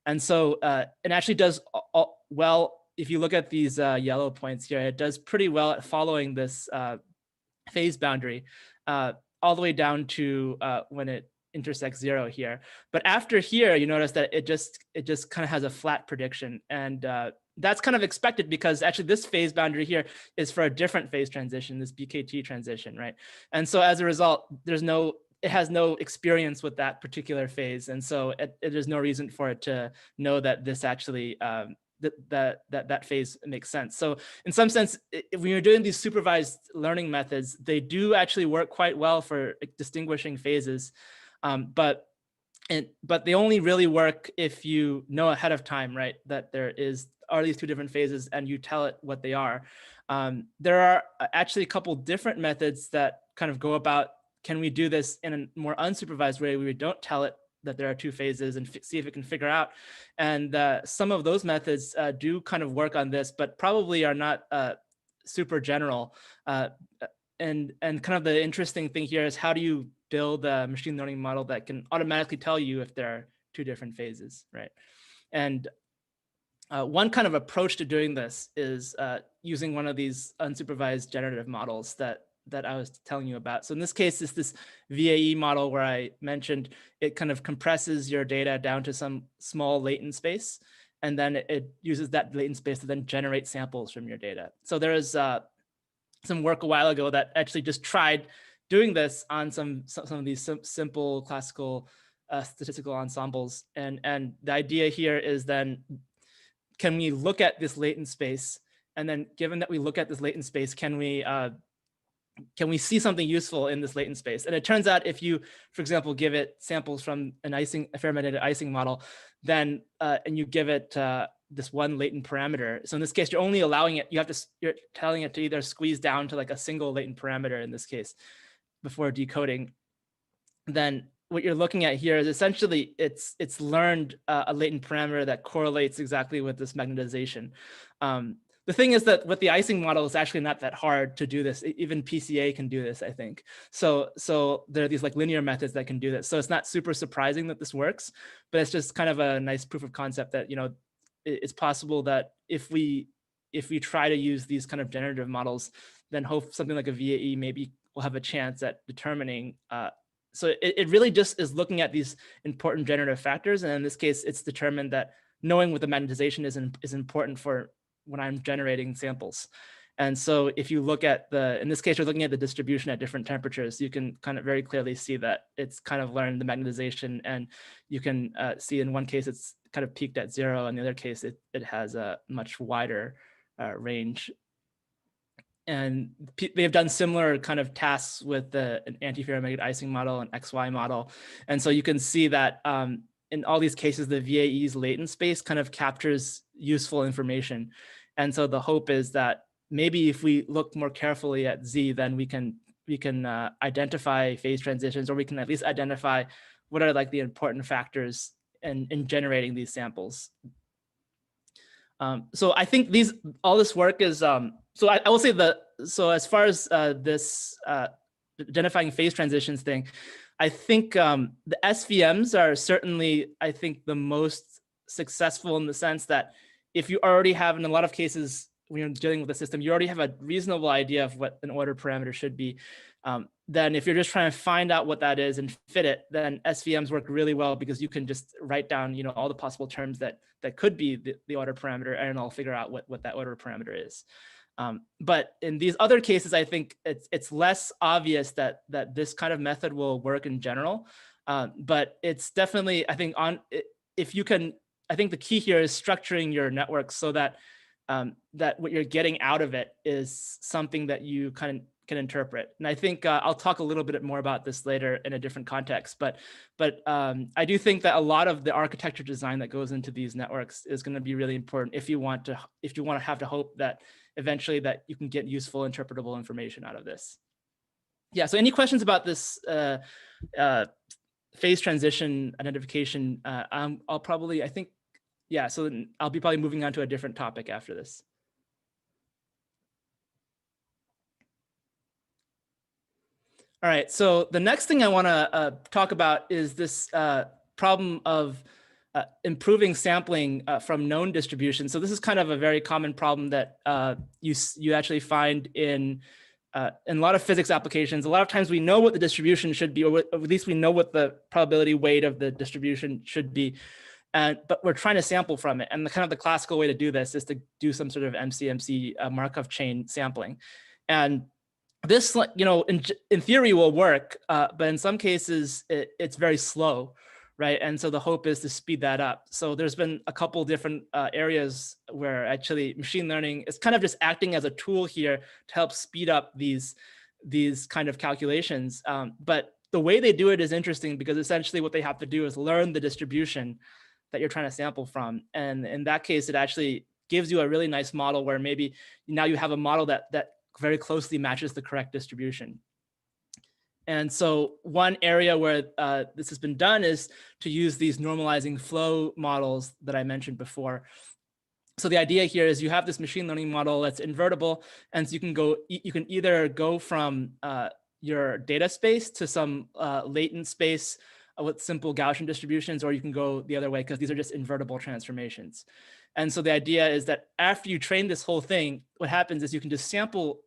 And so it actually does well. If you look at these yellow points here, it does pretty well at following this phase boundary all the way down to when it intersects 0 here. But after here, you notice that it just kind of has a flat prediction. And that's kind of expected because actually this phase boundary here is for a different phase transition, this BKT transition, right? And so as a result, it has no experience with that particular phase. And so there's no reason for it to know that this actually, that phase makes sense. So in some sense, when you're doing these supervised learning methods, they do actually work quite well for distinguishing phases. But they only really work if you know ahead of time, right, that are these two different phases and you tell it what they are. There are actually a couple different methods that kind of go about, can we do this in a more unsupervised way where we don't tell it that there are two phases and see if it can figure out. And some of those methods do kind of work on this, but probably are not super general. And kind of the interesting thing here is, how do you build a machine learning model that can automatically tell you if there are two different phases, right? And one kind of approach to doing this is using one of these unsupervised generative models that I was telling you about. So in this case, it's this VAE model where I mentioned it kind of compresses your data down to some small latent space, and then it uses that latent space to then generate samples from your data. So there is some work a while ago that actually just tried doing this on some of these simple classical statistical ensembles. And the idea here is then, can we look at this latent space? And then given that we look at this latent space, can we see something useful in this latent space? And it turns out if you, for example, give it samples from a fermentated icing model, then and you give it this one latent parameter. So in this case, you're only allowing it, you're telling it to either squeeze down to like a single latent parameter in this case before decoding. Then what you're looking at here is essentially it's learned a latent parameter that correlates exactly with this magnetization. The thing is that with the icing model, it's actually not that hard to do this. Even PCA can do this, I think. So there are these like linear methods that can do this. So it's not super surprising that this works, but it's just kind of a nice proof of concept that, you know, it's possible that if we try to use these kind of generative models, then hope something like a VAE maybe will have a chance at determining. So it really just is looking at these important generative factors. And in this case, it's determined that knowing what the magnetization is important for when I'm generating samples. And so if you look at in this case, you're looking at the distribution at different temperatures, you can kind of very clearly see that it's kind of learned the magnetization, and you can see in one case, it's kind of peaked at 0. In the other case, it has a much wider range. And they've done similar kind of tasks with an antiferromagnetic icing model and XY model. And so you can see that in all these cases, the VAE's latent space kind of captures useful information. And so the hope is that maybe if we look more carefully at Z, then we can identify phase transitions, or we can at least identify what are like the important factors in generating these samples. So I think all this work is, so I will say so as far as this identifying phase transitions thing, I think the SVMs are certainly, I think, the most successful in the sense that if you already have, in a lot of cases, when you're dealing with the system, you already have a reasonable idea of what an order parameter should be. Then if you're just trying to find out what that is and fit it, then SVMs work really well because you can just write down, you know, all the possible terms that could be the order parameter, and I'll figure out what that order parameter is. But in these other cases, I think it's less obvious that this kind of method will work in general. But it's definitely, I think, if you can, I think the key here is structuring your network so that that what you're getting out of it is something that you kind of interpret. And I think I'll talk a little bit more about this later in a different context, but I do think that a lot of the architecture design that goes into these networks is going to be really important if you want to have to hope that eventually that you can get useful interpretable information out of this. Yeah, so any questions about this phase transition identification? I'll probably, I think, yeah, so I'll be probably moving on to a different topic after this. All right, so the next thing I want to talk about is this problem of improving sampling from known distributions. So this is kind of a very common problem that you actually find in a lot of physics applications. A lot of times we know what the distribution should be, or at least we know what the probability weight of the distribution should be, but we're trying to sample from it. And the kind of the classical way to do this is to do some sort of MCMC Markov chain sampling. And this, in theory will work, but in some cases it's very slow, right? And so the hope is to speed that up. So there's been a couple different areas where actually machine learning is kind of just acting as a tool here to help speed up these kind of calculations. But the way they do it is interesting because essentially what they have to do is learn the distribution that you're trying to sample from. And in that case, it actually gives you a really nice model where maybe now you have a model that very closely matches the correct distribution. And so one area where this has been done is to use these normalizing flow models that I mentioned before. So the idea here is you have this machine learning model that's invertible, and so you can either go from your data space to some latent space with simple Gaussian distributions, or you can go the other way because these are just invertible transformations. And so the idea is that after you train this whole thing, what happens is you can just sample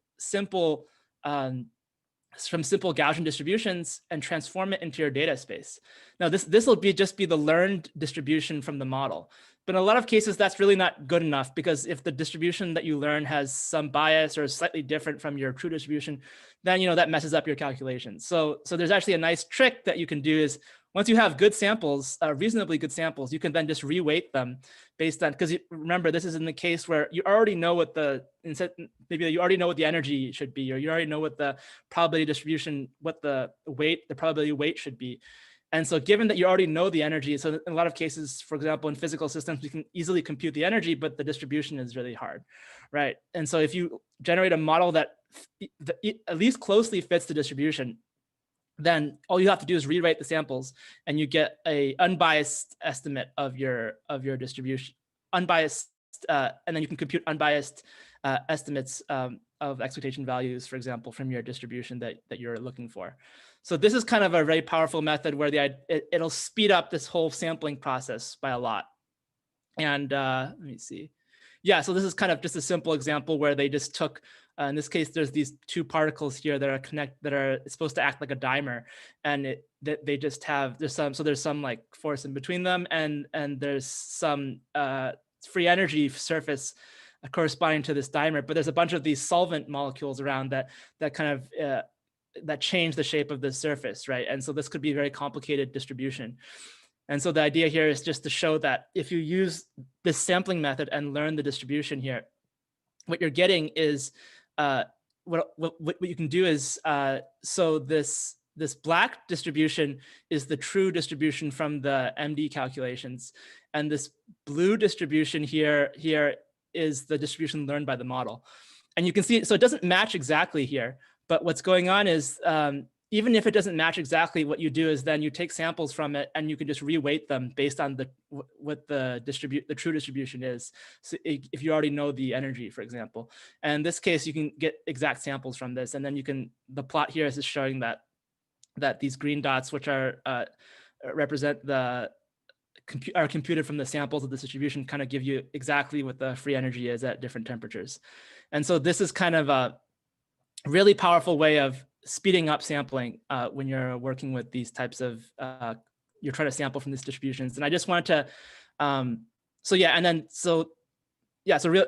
from simple Gaussian distributions and transform it into your data space. Now this will just be the learned distribution from the model. But in a lot of cases, that's really not good enough, because if the distribution that you learn has some bias or is slightly different from your true distribution, then that messes up your calculations. So there's actually a nice trick that you can do is once you have good samples, reasonably good samples, you can then just reweight them based on, because remember, this is in the case where you already know what maybe you already know what the energy should be, or you already know what the probability distribution, what the probability weight should be. And so given that you already know the energy, so in a lot of cases, for example, in physical systems, we can easily compute the energy, but the distribution is really hard, right? And so if you generate a model that at least closely fits the distribution, then all you have to do is rewrite the samples and you get a unbiased estimate of your distribution, unbiased, and then you can compute unbiased estimates of expectation values, for example, from your distribution that you're looking for. So this is kind of a very powerful method where it'll speed up this whole sampling process by a lot. And let me see. Yeah, so this is kind of just a simple example where they just took, in this case, there's these two particles here that are supposed to act like a dimer, and they just have, there's some like force in between them, and there's some free energy surface corresponding to this dimer, but there's a bunch of these solvent molecules around that kind of that change the shape of the surface, right? And so this could be a very complicated distribution. And so the idea here is just to show that if you use this sampling method and learn the distribution here, what you're getting is what you can do is so this black distribution is the true distribution from the MD calculations, and this blue distribution here is the distribution learned by the model. And you can see, so it doesn't match exactly here, but what's going on is even if it doesn't match exactly, what you do is then you take samples from it and you can just reweight them based on what the true distribution is. So if you already know the energy, for example, and in this case, you can get exact samples from this. And then the plot here is just showing that these green dots, which are represent are computed from the samples of this distribution, kind of give you exactly what the free energy is at different temperatures. And so this is kind of a really powerful way of speeding up sampling when you're working with these types of, you're trying to sample from these distributions. And I just wanted to, so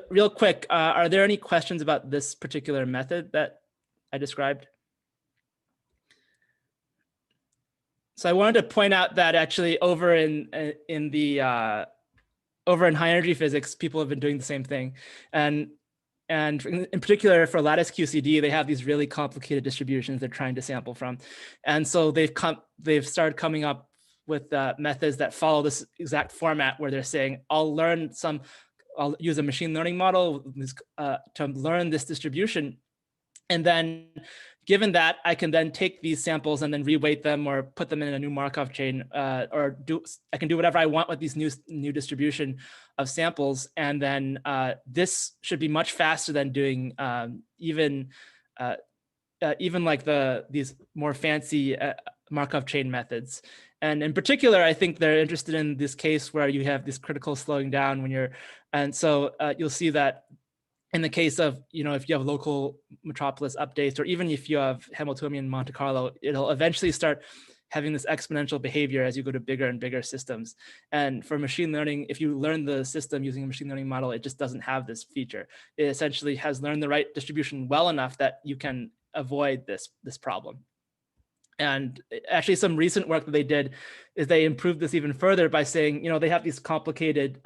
real quick, are there any questions about this particular method that I described? So I wanted to point out that actually over in high energy physics, people have been doing the same thing. And And in particular for lattice QCD, they have these really complicated distributions they're trying to sample from. And so they've started coming up with methods that follow this exact format where they're saying, I'll use a machine learning model to learn this distribution. And then given that, I can then take these samples and then reweight them or put them in a new Markov chain, or I can do whatever I want with these new distribution of samples. And then this should be much faster than doing even like these more fancy Markov chain methods. And in particular, I think they're interested in this case where you have this critical slowing down and so you'll see that in the case of, if you have local metropolis updates, or even if you have Hamiltonian Monte Carlo, it'll eventually start having this exponential behavior as you go to bigger and bigger systems. And for machine learning, if you learn the system using a machine learning model, it just doesn't have this feature. It essentially has learned the right distribution well enough that you can avoid this problem. And actually some recent work that they did is they improved this even further by saying, they have these complicated,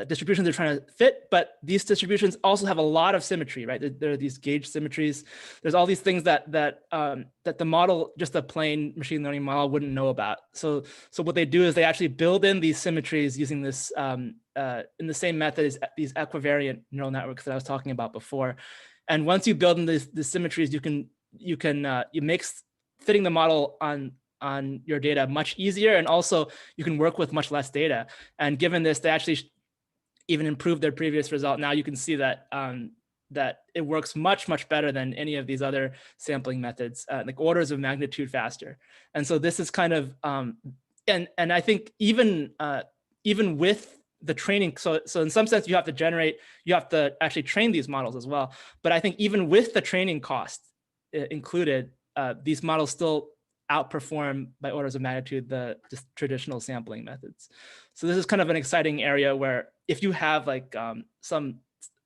distributions they're trying to fit, but these distributions also have a lot of symmetry, right? There are these gauge symmetries. There's all these things that the model, just a plain machine learning model, wouldn't know about. So what they do is they actually build in these symmetries using this in the same method as these equivariant neural networks that I was talking about before. And once you build in these symmetries, you make fitting the model on your data much easier, and also you can work with much less data. And given this, they actually even improved their previous result. Now you can see that that it works much better than any of these other sampling methods, like orders of magnitude faster. And so this is kind of and I think even with the training, so in some sense you have to actually train these models as well. But I think even with the training cost included, these models still outperform by orders of magnitude the just traditional sampling methods. So this is kind of an exciting area where if you have like some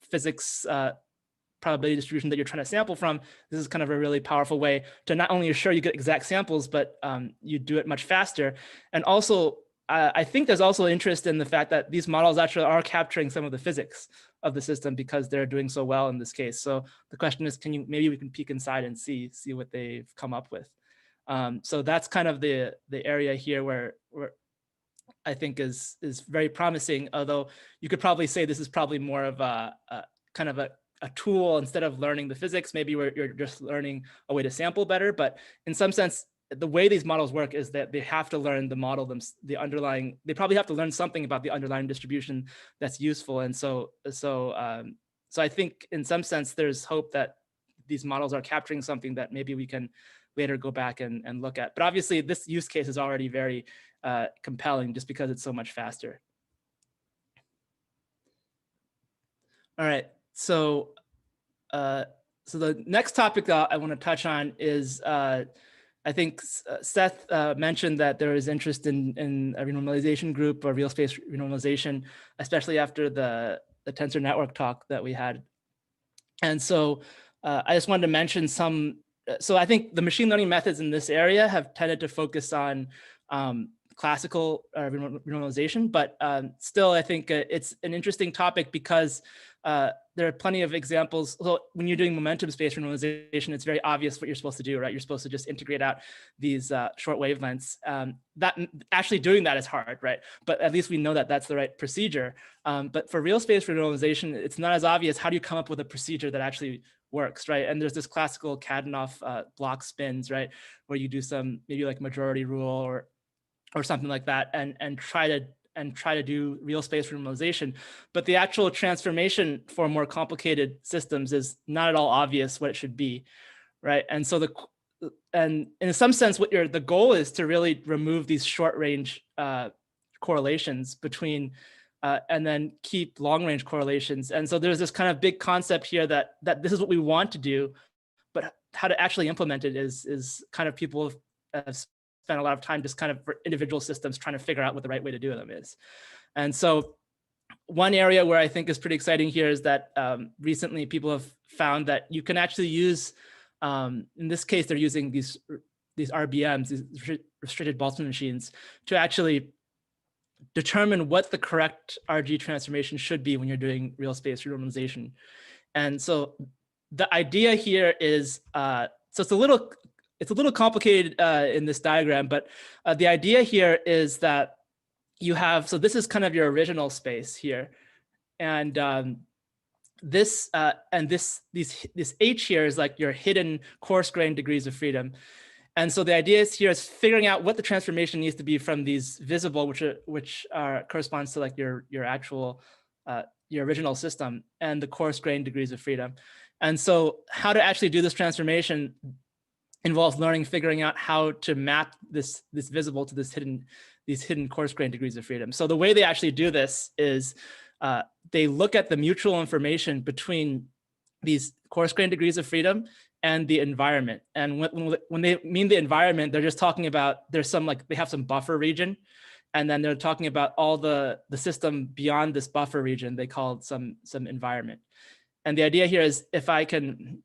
physics probability distribution that you're trying to sample from, this is kind of a really powerful way to not only assure you get exact samples, but you do it much faster. And also, I think there's also interest in the fact that these models actually are capturing some of the physics of the system because they're doing so well in this case. So the question is, maybe we can peek inside and see what they've come up with. So that's kind of the area here where I think is very promising, although you could probably say this is probably more of a kind of a tool instead of learning the physics. Maybe you're just learning a way to sample better, but in some sense, the way these models work is that they have to learn the model, they probably have to learn something about the underlying distribution that's useful. And so I think in some sense, there's hope that these models are capturing something that maybe we can later go back and look at. But obviously this use case is already very compelling just because it's so much faster. All right, so the next topic that I want to touch on is, I think Seth mentioned that there is interest in a renormalization group or real space renormalization, especially after the tensor network talk that we had. And so I just wanted to mention some. So I think the machine learning methods in this area have tended to focus on classical renormalization, but still I think it's an interesting topic because there are plenty of examples. So when you're doing momentum space renormalization, it's very obvious what you're supposed to do, right? You're supposed to just integrate out these short wavelengths. That actually doing that is hard, right? But at least we know that that's the right procedure. But for real space renormalization, it's not as obvious. How do you come up with a procedure that actually works, right? And there's this classical Kadanoff block spins, right? Where you do some maybe like majority rule or something like that, and try to do real space renormalization. But the actual transformation for more complicated systems is not at all obvious what it should be, right? And so and in some sense, the goal is to really remove these short range correlations between and then keep long range correlations. And so there's this kind of big concept here that this is what we want to do, but how to actually implement it is kind of people have spent a lot of time just kind of for individual systems trying to figure out what the right way to do them is. And so one area where I think is pretty exciting here is that recently people have found that you can actually use, in this case, they're using these RBMs, these restricted Boltzmann machines, to actually determine what the correct RG transformation should be when you're doing real space renormalization. And so the idea here is, so it's a little complicated in this diagram, but the idea here is that you have, so this is kind of your original space here. And this H here is like your hidden coarse grained degrees of freedom. And so the idea is here is figuring out what the transformation needs to be from these visible, which corresponds to like your actual, your original system, and the coarse grained degrees of freedom. And so how to actually do this transformation involves figuring out how to map this visible to these hidden coarse grained degrees of freedom. So the way they actually do this is they look at the mutual information between these coarse grained degrees of freedom and the environment. And when they mean the environment, they're just talking about, there's some like, they have some buffer region, and then they're talking about all the system beyond this buffer region, they call some environment. And the idea here is if I can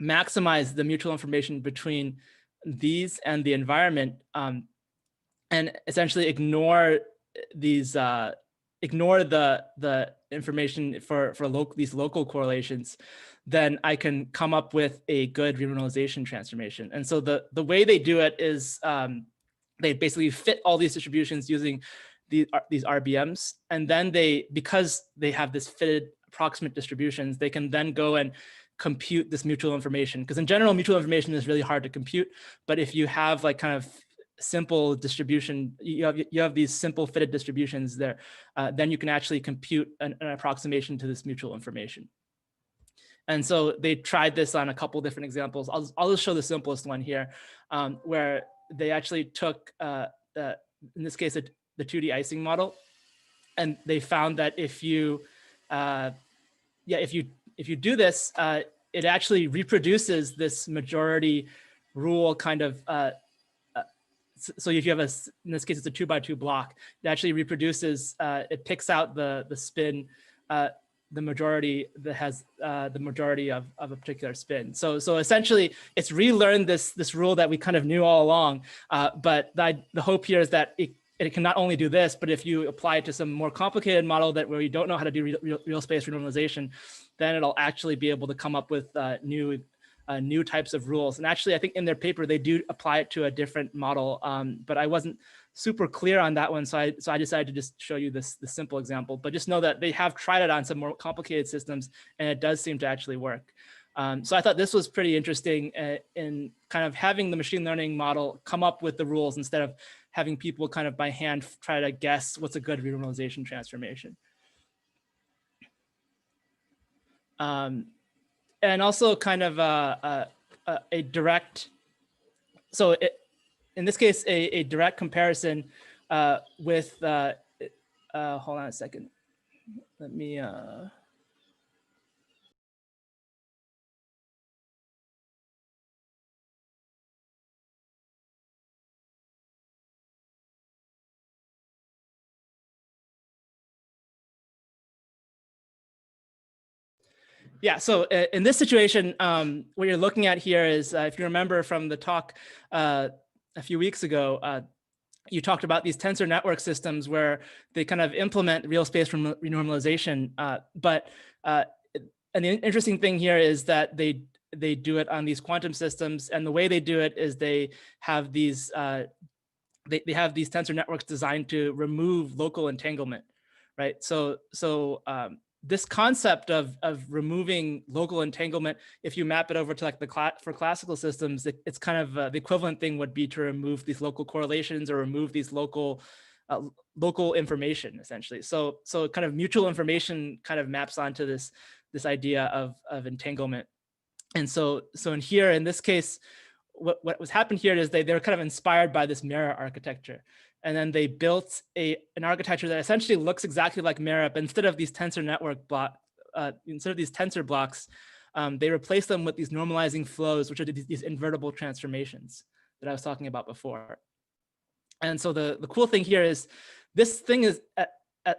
maximize the mutual information between these and the environment, and essentially ignore these, ignore the information for these local correlations, then I can come up with a good renormalization transformation. And so the way they do it is they basically fit all these distributions using these RBMs, and then because they have this fitted approximate distributions, they can then go and compute this mutual information. Because in general, mutual information is really hard to compute, but if you have like kind of simple distribution, you have these simple fitted distributions there, then you can actually compute an approximation to this mutual information. And so they tried this on a couple different examples. I'll just show the simplest one here, where they actually took, in this case, the 2D icing model, and they found that if you do this, it actually reproduces this majority rule kind of. So if you have in this case, it's a 2x2 block, it actually reproduces, it picks out the spin, the majority that has the majority of a particular spin. So essentially, it's relearned this rule that we kind of knew all along. But the hope here is that it can not only do this, but if you apply it to some more complicated model where you don't know how to do real space renormalization, then it'll actually be able to come up with new types of rules. And actually, I think in their paper, they do apply it to a different model, but I wasn't super clear on that one. So I decided to just show you the simple example, but just know that they have tried it on some more complicated systems, and it does seem to actually work. So I thought this was pretty interesting in kind of having the machine learning model come up with the rules instead of having people kind of by hand try to guess what's a good renormalization transformation. And also kind of a direct, so in this case, a direct comparison with, hold on a second. Let me, yeah, so in this situation, what you're looking at here is, if you remember from the talk a few weeks ago, you talked about these tensor network systems where they kind of implement real space renormalization. And the interesting thing here is that they do it on these quantum systems, and the way they do it is they have these they have these tensor networks designed to remove local entanglement, right? So this concept of removing local entanglement, if you map it over to like for classical systems, it's kind of the equivalent thing would be to remove these local correlations or remove these local information, essentially. So kind of mutual information kind of maps onto this idea of entanglement. And so in this case, what was happened here is they were kind of inspired by this mirror architecture. And then they built an architecture that essentially looks exactly like Mirror, but instead of these tensor network instead of these tensor blocks, they replaced them with these normalizing flows, which are these invertible transformations that I was talking about before. And so the cool thing here is this thing is,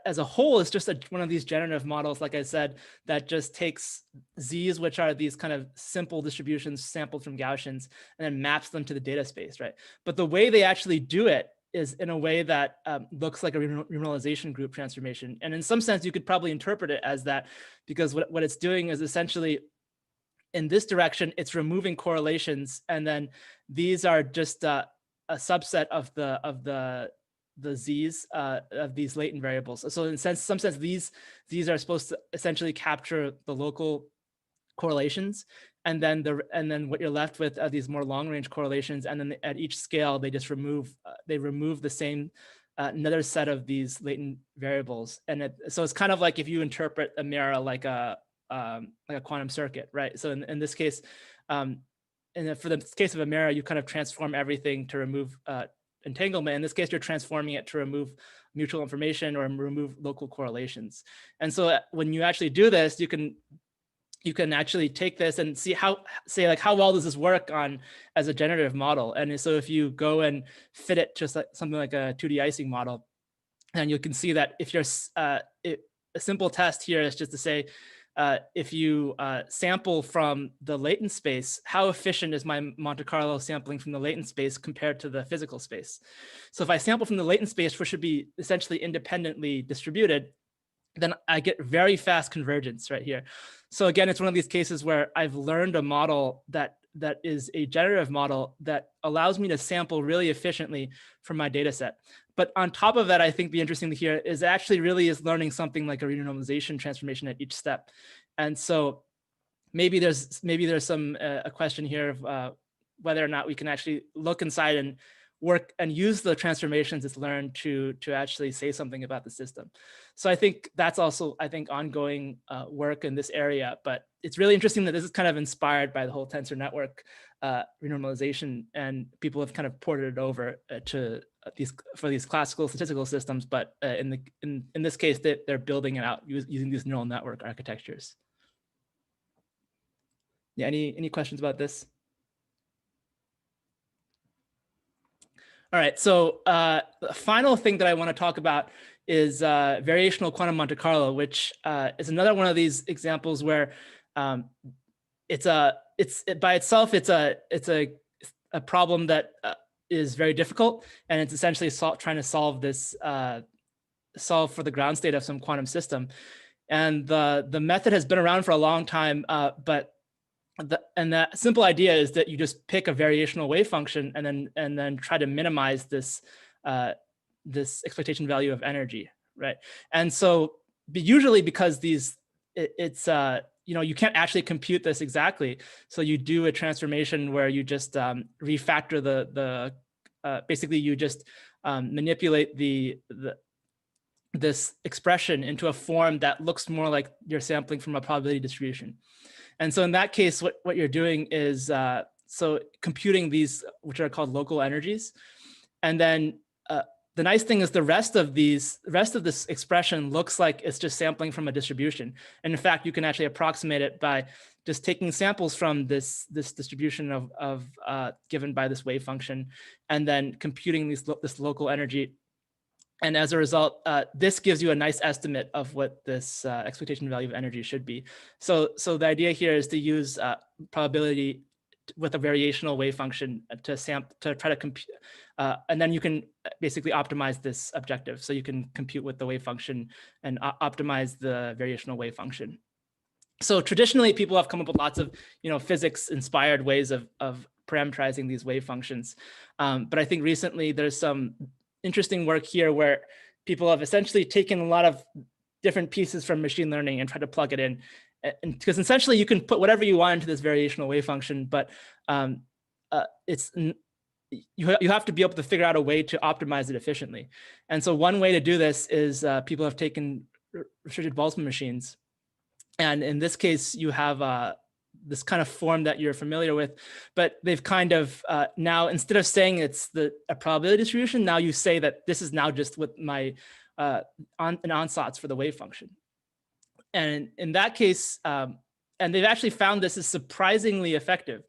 as a whole, is just one of these generative models, like I said, that just takes Z's, which are these kind of simple distributions sampled from Gaussians, and then maps them to the data space, right? But the way they actually do it is in a way that looks like a renormalization group transformation. And in some sense, you could probably interpret it as that, because what it's doing is essentially, in this direction, it's removing correlations, and then these are just a subset of the z's of these latent variables. So in some sense, these are supposed to essentially capture the local correlations, and then what you're left with are these more long range correlations, and then at each scale they just remove the same another set of these latent variables. And so it's kind of like if you interpret a mirror like a quantum circuit, right? So in this case, for the case of a mirror, you kind of transform everything to remove entanglement. In this case, you're transforming it to remove mutual information or remove local correlations. And so when you actually do this, you can actually take this and see how well does this work on as a generative model. And so if you go and fit it just like something like a 2D icing model, and you can see that if you're a simple test here is just to say, if you sample from the latent space, how efficient is my Monte Carlo sampling from the latent space compared to the physical space? So if I sample from the latent space, which should be essentially independently distributed, then I get very fast convergence right here. So again, it's one of these cases where I've learned a model that is a generative model that allows me to sample really efficiently from my data set. But on top of that, I think the interesting thing here is actually really is learning something like a renormalization transformation at each step. And so maybe there's some a question here of whether or not we can actually look inside and work and use the transformations it's learned to actually say something about the system. So I think that's also, I think, ongoing work in this area. But it's really interesting that this is kind of inspired by the whole tensor network renormalization, and people have kind of ported it over to these classical statistical systems. But in this case, they're building it out using these neural network architectures. Yeah, any questions about this? All right, so the final thing that I want to talk about is variational quantum Monte Carlo, which is another one of these examples where it's by itself it's a problem that is very difficult, and it's essentially trying to solve for the ground state of some quantum system. And the method has been around for a long time, but the simple idea is that you just pick a variational wave function and then try to minimize this this expectation value of energy, right? And so usually because you can't actually compute this exactly, so you do a transformation where you just refactor basically you just manipulate this expression into a form that looks more like you're sampling from a probability distribution. And so in that case, what you're doing is so computing these, which are called local energies. And then the nice thing is the rest of this expression looks like it's just sampling from a distribution. And in fact, you can actually approximate it by just taking samples from this distribution of given by this wave function, and then computing this local energy. And as a result, this gives you a nice estimate of what this expectation value of energy should be. So the idea here is to use probability with a variational wave function to try to compute, and then you can basically optimize this objective. So you can compute with the wave function and optimize the variational wave function. So traditionally, people have come up with lots of physics-inspired ways of parameterizing these wave functions, but I think recently there's some interesting work here where people have essentially taken a lot of different pieces from machine learning and tried to plug it in. And because essentially you can put whatever you want into this variational wave function, but you have to be able to figure out a way to optimize it efficiently. And so one way to do this is people have taken restricted Boltzmann machines. And in this case, you have this kind of form that you're familiar with, but they've kind of now, instead of saying it's a probability distribution, now you say that this is now just with my an ansatz for the wave function. And in that case, and they've actually found this is surprisingly effective.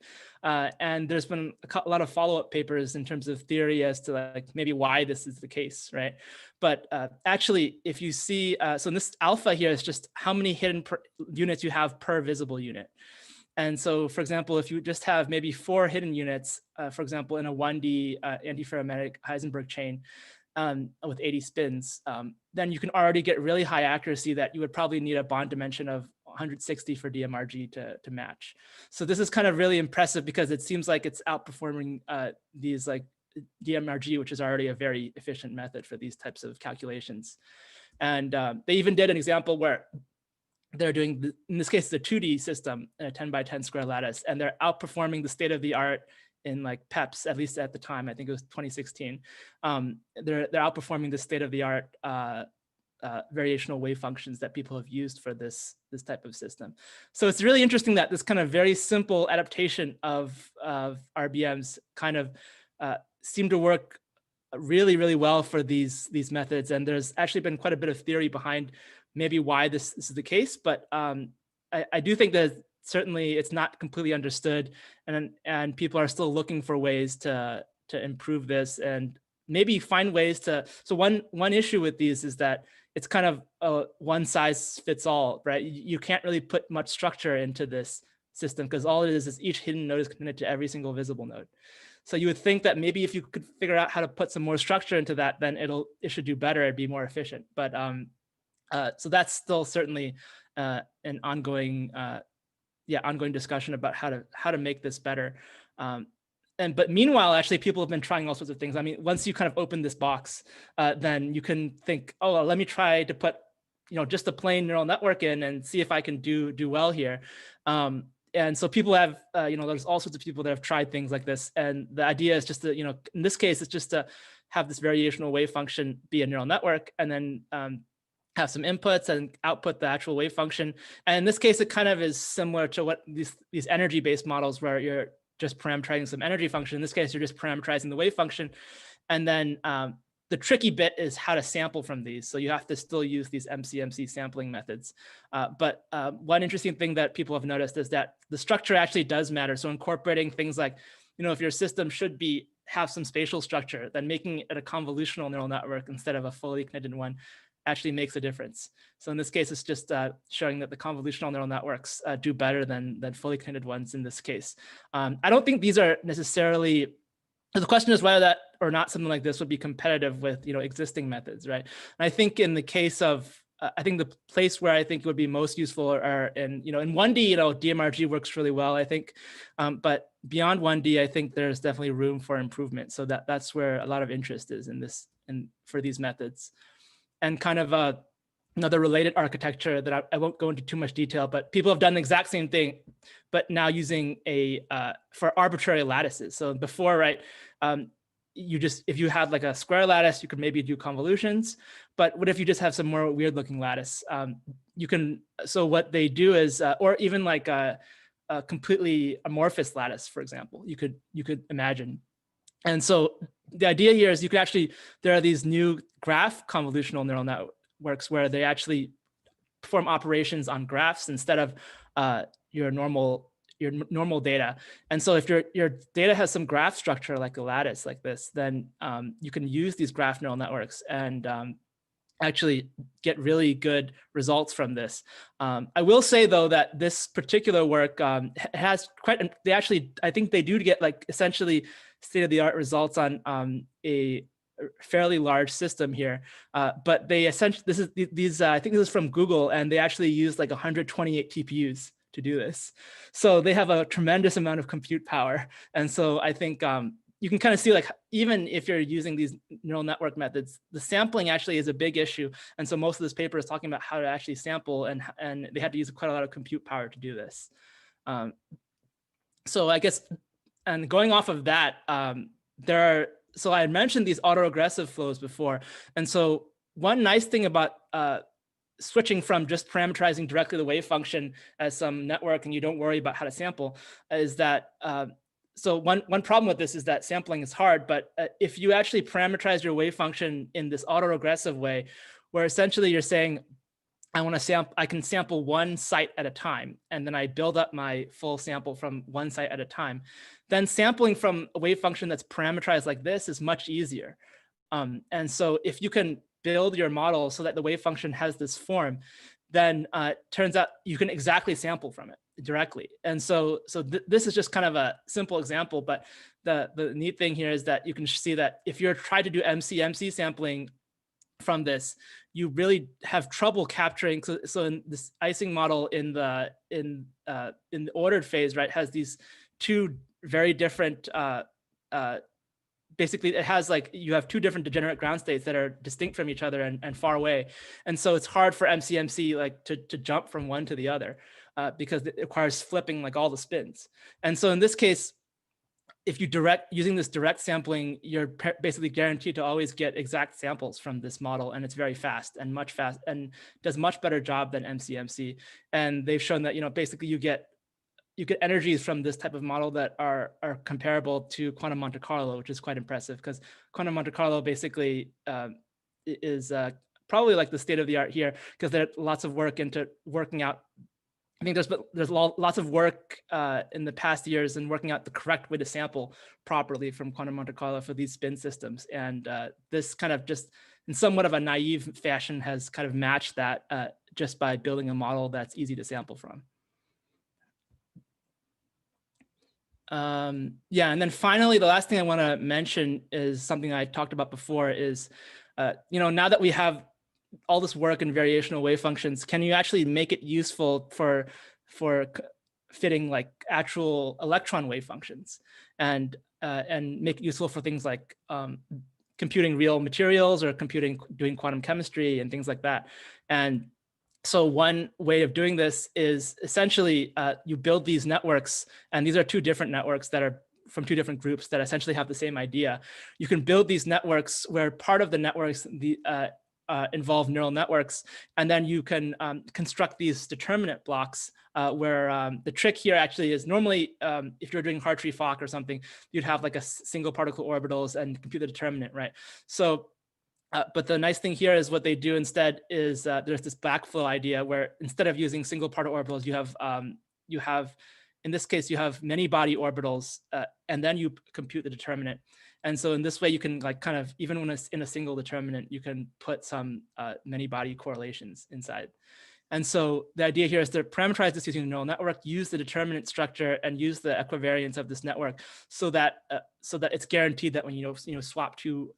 And there's been a lot of follow-up papers in terms of theory as to like maybe why this is the case, right? But actually, if you see, so this alpha here is just how many hidden units you have per visible unit. And so, for example, if you just have maybe 4 hidden units, for example, in a 1D antiferromagnetic Heisenberg chain with 80 spins, then you can already get really high accuracy that you would probably need a bond dimension of 160 for DMRG to match. So this is kind of really impressive because it seems like it's outperforming these like DMRG, which is already a very efficient method for these types of calculations. And they even did an example where they're doing, in this case, it's a 2D system, a 10 by 10 square lattice, and they're outperforming the state of the art in like PEPs, at least at the time, I think it was 2016. They're outperforming the state of the art variational wave functions that people have used for this type of system. So it's really interesting that this kind of very simple adaptation of RBMs kind of seem to work really, really well for these methods. And there's actually been quite a bit of theory behind maybe why this is the case, but I do think that certainly it's not completely understood, and people are still looking for ways to improve this and maybe find ways to. So one issue with these is that it's kind of a one size fits all, right? You can't really put much structure into this system because all it is each hidden node is connected to every single visible node. So you would think that maybe if you could figure out how to put some more structure into that, then it should do better, it'd be more efficient. But so that's still certainly an ongoing discussion about how to make this better. But meanwhile, actually, people have been trying all sorts of things. I mean, once you kind of open this box, then you can think, oh, well, let me try to put, just a plain neural network in and see if I can do well here. And so people have, there's all sorts of people that have tried things like this. And the idea is just to, in this case, it's just to have this variational wave function be a neural network, and then have some inputs and output the actual wave function. And in this case, it kind of is similar to what these energy-based models where you're just parameterizing some energy function. In this case, you're just parameterizing the wave function. And then the tricky bit is how to sample from these. So you have to still use these MCMC sampling methods. But one interesting thing that people have noticed is that the structure actually does matter. So incorporating things like, if your system should have some spatial structure, then making it a convolutional neural network instead of a fully connected one actually makes a difference. So in this case, it's just showing that the convolutional neural networks do better than fully connected ones in this case. I don't think these are necessarily, the question is whether that or not something like this would be competitive with existing methods, right? And I think in the case of, I think the place where I think it would be most useful are in 1D, DMRG works really well, I think. But beyond 1D, I think there's definitely room for improvement. So that's where a lot of interest is for these methods. And kind of another related architecture that I won't go into too much detail, but people have done the exact same thing, but now using for arbitrary lattices. So before, right, if you had like a square lattice, you could maybe do convolutions, but what if you just have some more weird looking lattice? So what they do is, or even like a completely amorphous lattice, for example, you could imagine. And so the idea here is there are these new graph convolutional neural networks where they actually perform operations on graphs instead of your normal data. And so if your data has some graph structure like a lattice like this, then you can use these graph neural networks and actually get really good results from this. I will say though that this particular work has I think they do get like essentially state-of-the-art results on a fairly large system here, but they essentially, I think this is from Google, and they actually use like 128 TPUs to do this. So they have a tremendous amount of compute power. And so I think you can kind of see like, even if you're using these neural network methods, the sampling actually is a big issue. And so most of this paper is talking about how to actually sample, and they had to use quite a lot of compute power to do this. So I guess, and going off of that, so I had mentioned these autoregressive flows before. And so one nice thing about switching from just parameterizing directly the wave function as some network and you don't worry about how to sample is that, so one problem with this is that sampling is hard, but if you actually parameterize your wave function in this autoregressive way, where essentially you're saying, I can sample one site at a time, and then I build up my full sample from one site at a time, then sampling from a wave function that's parameterized like this is much easier. And so if you can build your model so that the wave function has this form, then turns out you can exactly sample from it directly. And so this is just kind of a simple example, but the neat thing here is that you can see that if you're trying to do MC sampling from this, you really have trouble capturing. So in this icing model in the ordered phase, right, has these two very different basically it has like, you have two different degenerate ground states that are distinct from each other and far away. And so it's hard for MC like to jump from one to the other because it requires flipping like all the spins. And so in this case, if you using this direct sampling, you're basically guaranteed to always get exact samples from this model, and it's very fast and does much better job than MC. And they've shown that, you know, basically you get energies from this type of model that are comparable to quantum Monte Carlo, which is quite impressive, because quantum Monte Carlo basically is probably like the state of the art here, because there's lots of work into working out. I think there's lots of work in the past years in working out the correct way to sample properly from quantum Monte Carlo for these spin systems. And this kind of just in somewhat of a naive fashion has kind of matched that just by building a model that's easy to sample from. Yeah, and then finally, the last thing I want to mention is something I talked about before is, you know, now that we have all this work in variational wave functions, can you actually make it useful for fitting like actual electron wave functions and make it useful for things like computing real materials or doing quantum chemistry and things like that. And so one way of doing this is essentially you build these networks, and these are two different networks that are from two different groups that essentially have the same idea. You can build these networks where part of the networks involve neural networks, and then you can construct these determinant blocks where the trick here actually is normally if you're doing Hartree-Fock or something, you'd have like a single particle orbitals and compute the determinant, right? So but the nice thing here is what they do instead is there's this backflow idea where instead of using single particle orbitals, you have in this case, you have many body orbitals and then you compute the determinant. And so in this way, you can like kind of, even when it's in a single determinant, you can put some many body correlations inside. And so the idea here is to parameterize this using a neural network, use the determinant structure, and use the equivariance of this network, so that it's guaranteed that when you swap two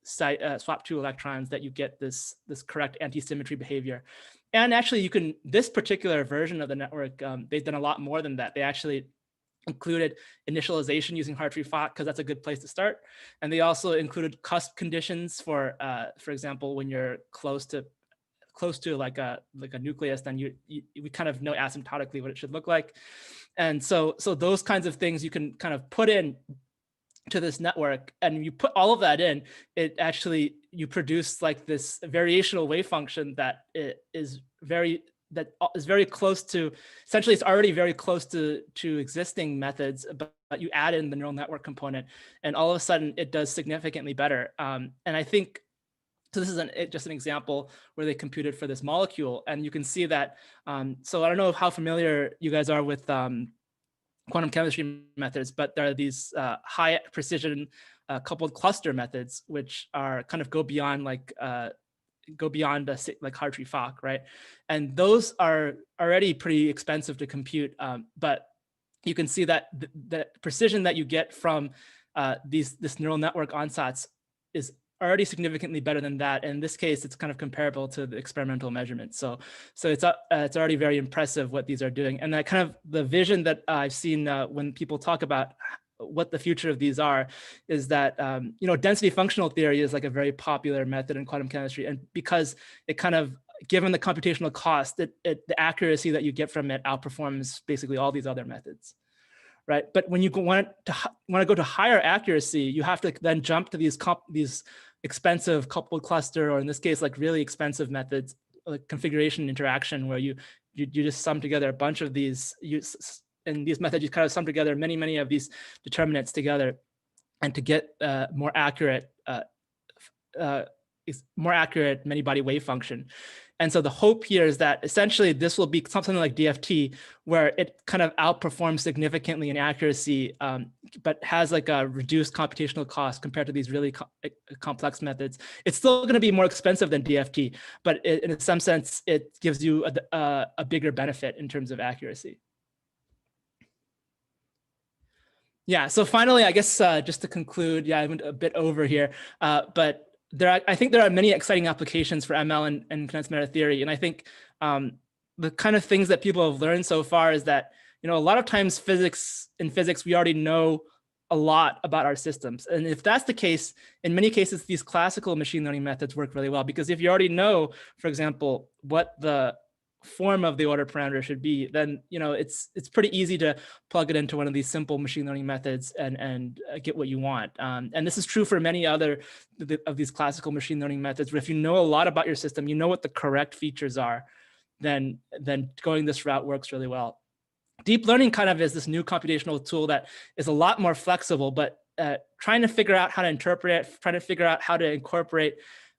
electrons, that you get this correct anti-symmetry behavior. And actually, you can, this particular version of the network, they've done a lot more than that. They actually included initialization using Hartree-Fock, because that's a good place to start. And they also included cusp conditions for example, when you're close to like a nucleus, then we kind of know asymptotically what it should look like. And so those kinds of things you can kind of put in to this network, and you put all of that in, it actually, you produce like this variational wave function that is very close to, essentially it's already very close to existing methods, but you add in the neural network component, and all of a sudden it does significantly better. And I think, so this is just an example where they computed for this molecule, and you can see that. So I don't know how familiar you guys are with quantum chemistry methods, but there are these high precision coupled cluster methods, which are kind of go beyond like Hartree-Fock, right? And those are already pretty expensive to compute, but you can see that the precision that you get from this neural network ansatz is already significantly better than that. In this case, it's kind of comparable to the experimental measurements. So it's already very impressive what these are doing. And that kind of the vision that I've seen when people talk about what the future of these are is that, density functional theory is like a very popular method in quantum chemistry. And because it kind of, given the computational cost, the accuracy that you get from it outperforms basically all these other methods. Right, but when you want to go to higher accuracy, you have to then jump to these expensive coupled cluster, or in this case, like really expensive methods, like configuration interaction, where you just sum together a bunch of these. In these methods, you kind of sum together many of these determinants together, and to get more accurate many-body wave function. And so the hope here is that essentially this will be something like DFT, where it kind of outperforms significantly in accuracy, but has like a reduced computational cost compared to these really complex methods. It's still going to be more expensive than DFT, but in some sense, it gives you a bigger benefit in terms of accuracy. Yeah, so finally, I guess just to conclude, yeah, I went a bit over here, but I think there are many exciting applications for ML and condensed matter theory. And I think the kind of things that people have learned so far is that, a lot of times in physics, we already know a lot about our systems. And if that's the case, in many cases, these classical machine learning methods work really well, because if you already know, for example, what the form of the order parameter should be, then it's pretty easy to plug it into one of these simple machine learning methods and get what you want. And this is true for many other of these classical machine learning methods, where if you know a lot about your system, you know what the correct features are, then going this route works really well. Deep learning kind of is this new computational tool that is a lot more flexible, but trying to figure out how to interpret it, trying to figure out how to incorporate,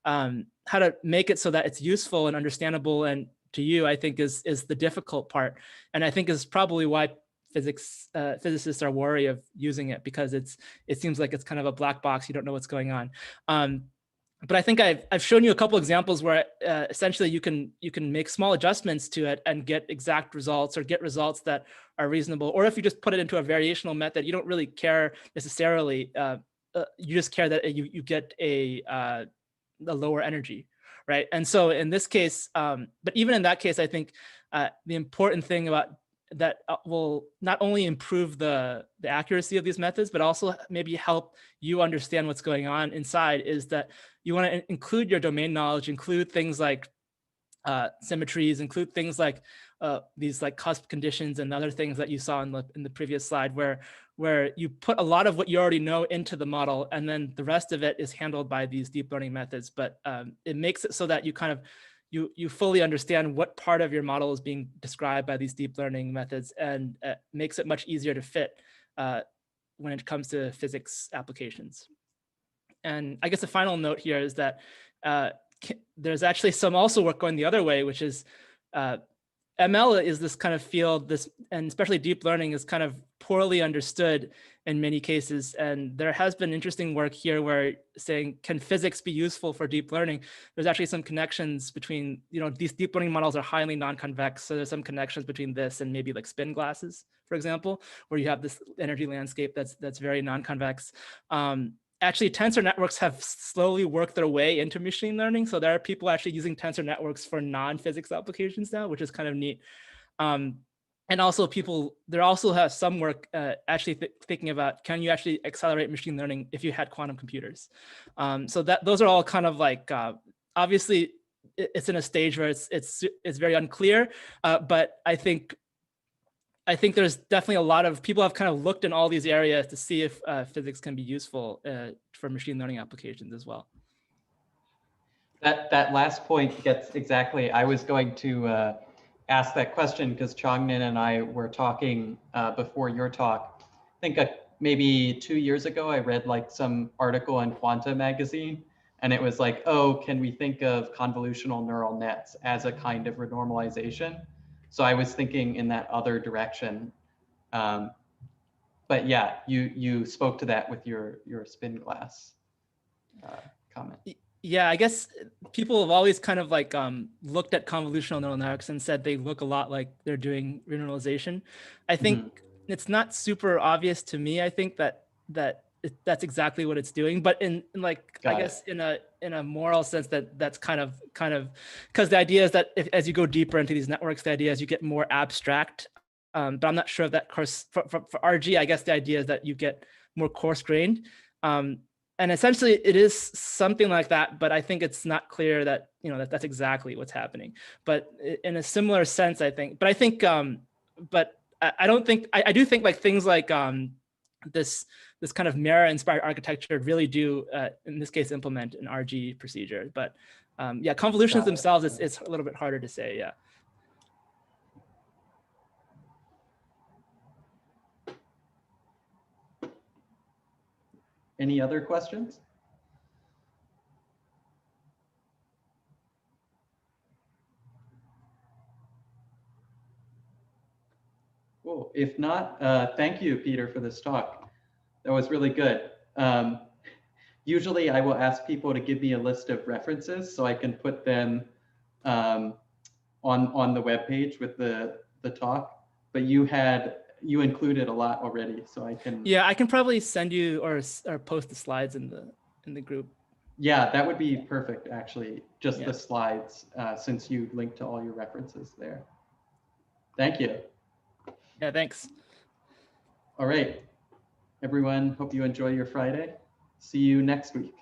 how to make it so that it's useful and understandable and to you, I think is the difficult part. And I think is probably why physicists are wary of using it, because it seems like it's kind of a black box. You don't know what's going on. But I think I've shown you a couple examples where essentially you can make small adjustments to it and get exact results, or get results that are reasonable. Or if you just put it into a variational method, you don't really care necessarily. You just care that you get a lower energy, right? And so in this case, but even in that case, I think the important thing about that will not only improve the accuracy of these methods, but also maybe help you understand what's going on inside, is that you want to include your domain knowledge, include things like symmetries, include things like these like cusp conditions and other things that you saw in the previous slide, where you put a lot of what you already know into the model, and then the rest of it is handled by these deep learning methods. But it makes it so that you kind of you fully understand what part of your model is being described by these deep learning methods, and makes it much easier to fit when it comes to physics applications. And I guess the final note here is that there's actually some also work going the other way, which is ML is this kind of field, and especially deep learning is kind of poorly understood in many cases. And there has been interesting work here where saying, can physics be useful for deep learning? There's actually some connections between, these deep learning models are highly non-convex. So there's some connections between this and maybe like spin glasses, for example, where you have this energy landscape that's very non-convex. Actually, tensor networks have slowly worked their way into machine learning. So there are people actually using tensor networks for non-physics applications now, which is kind of neat. And also there also has some work actually thinking about, can you actually accelerate machine learning if you had quantum computers? So those are all kind of like, obviously it's in a stage where it's very unclear, but I think there's definitely a lot of people have kind of looked in all these areas to see if physics can be useful for machine learning applications as well. That last point gets exactly, I was going to ask that question because Chongmin and I were talking before your talk. I think maybe 2 years ago, I read like some article in Quanta magazine, and it was like, oh, can we think of convolutional neural nets as a kind of renormalization? So I was thinking in that other direction. But yeah, you spoke to that with your spin glass comment. Yeah, I guess people have always kind of like looked at convolutional neural networks and said they look a lot like they're doing renormalization. I think it's not super obvious to me. I think that's exactly what it's doing, but in like I guess in a moral sense that's kind of because the idea is that as you go deeper into these networks, the idea is you get more abstract. But I'm not sure if that course for RG, I guess the idea is that you get more coarse grained. And essentially it is something like that, but I think it's not clear that, that's exactly what's happening. But in a similar sense, I think, but I think, but I don't think, I do think like things like this kind of mirror inspired architecture really do, in this case, implement an RG procedure. But yeah, convolutions themselves, it's a little bit harder to say, yeah. Any other questions? Cool. If not, thank you, Peter, for this talk. That was really good. Usually I will ask people to give me a list of references so I can put them on the webpage with the talk, but you included a lot already, so I can. Yeah, I can probably send you or post the slides in the group. Yeah, that would be perfect, actually. Just Yeah. the slides, since you linked to all your references there. Thank you. Yeah, thanks. All right, everyone, hope you enjoy your Friday. See you next week.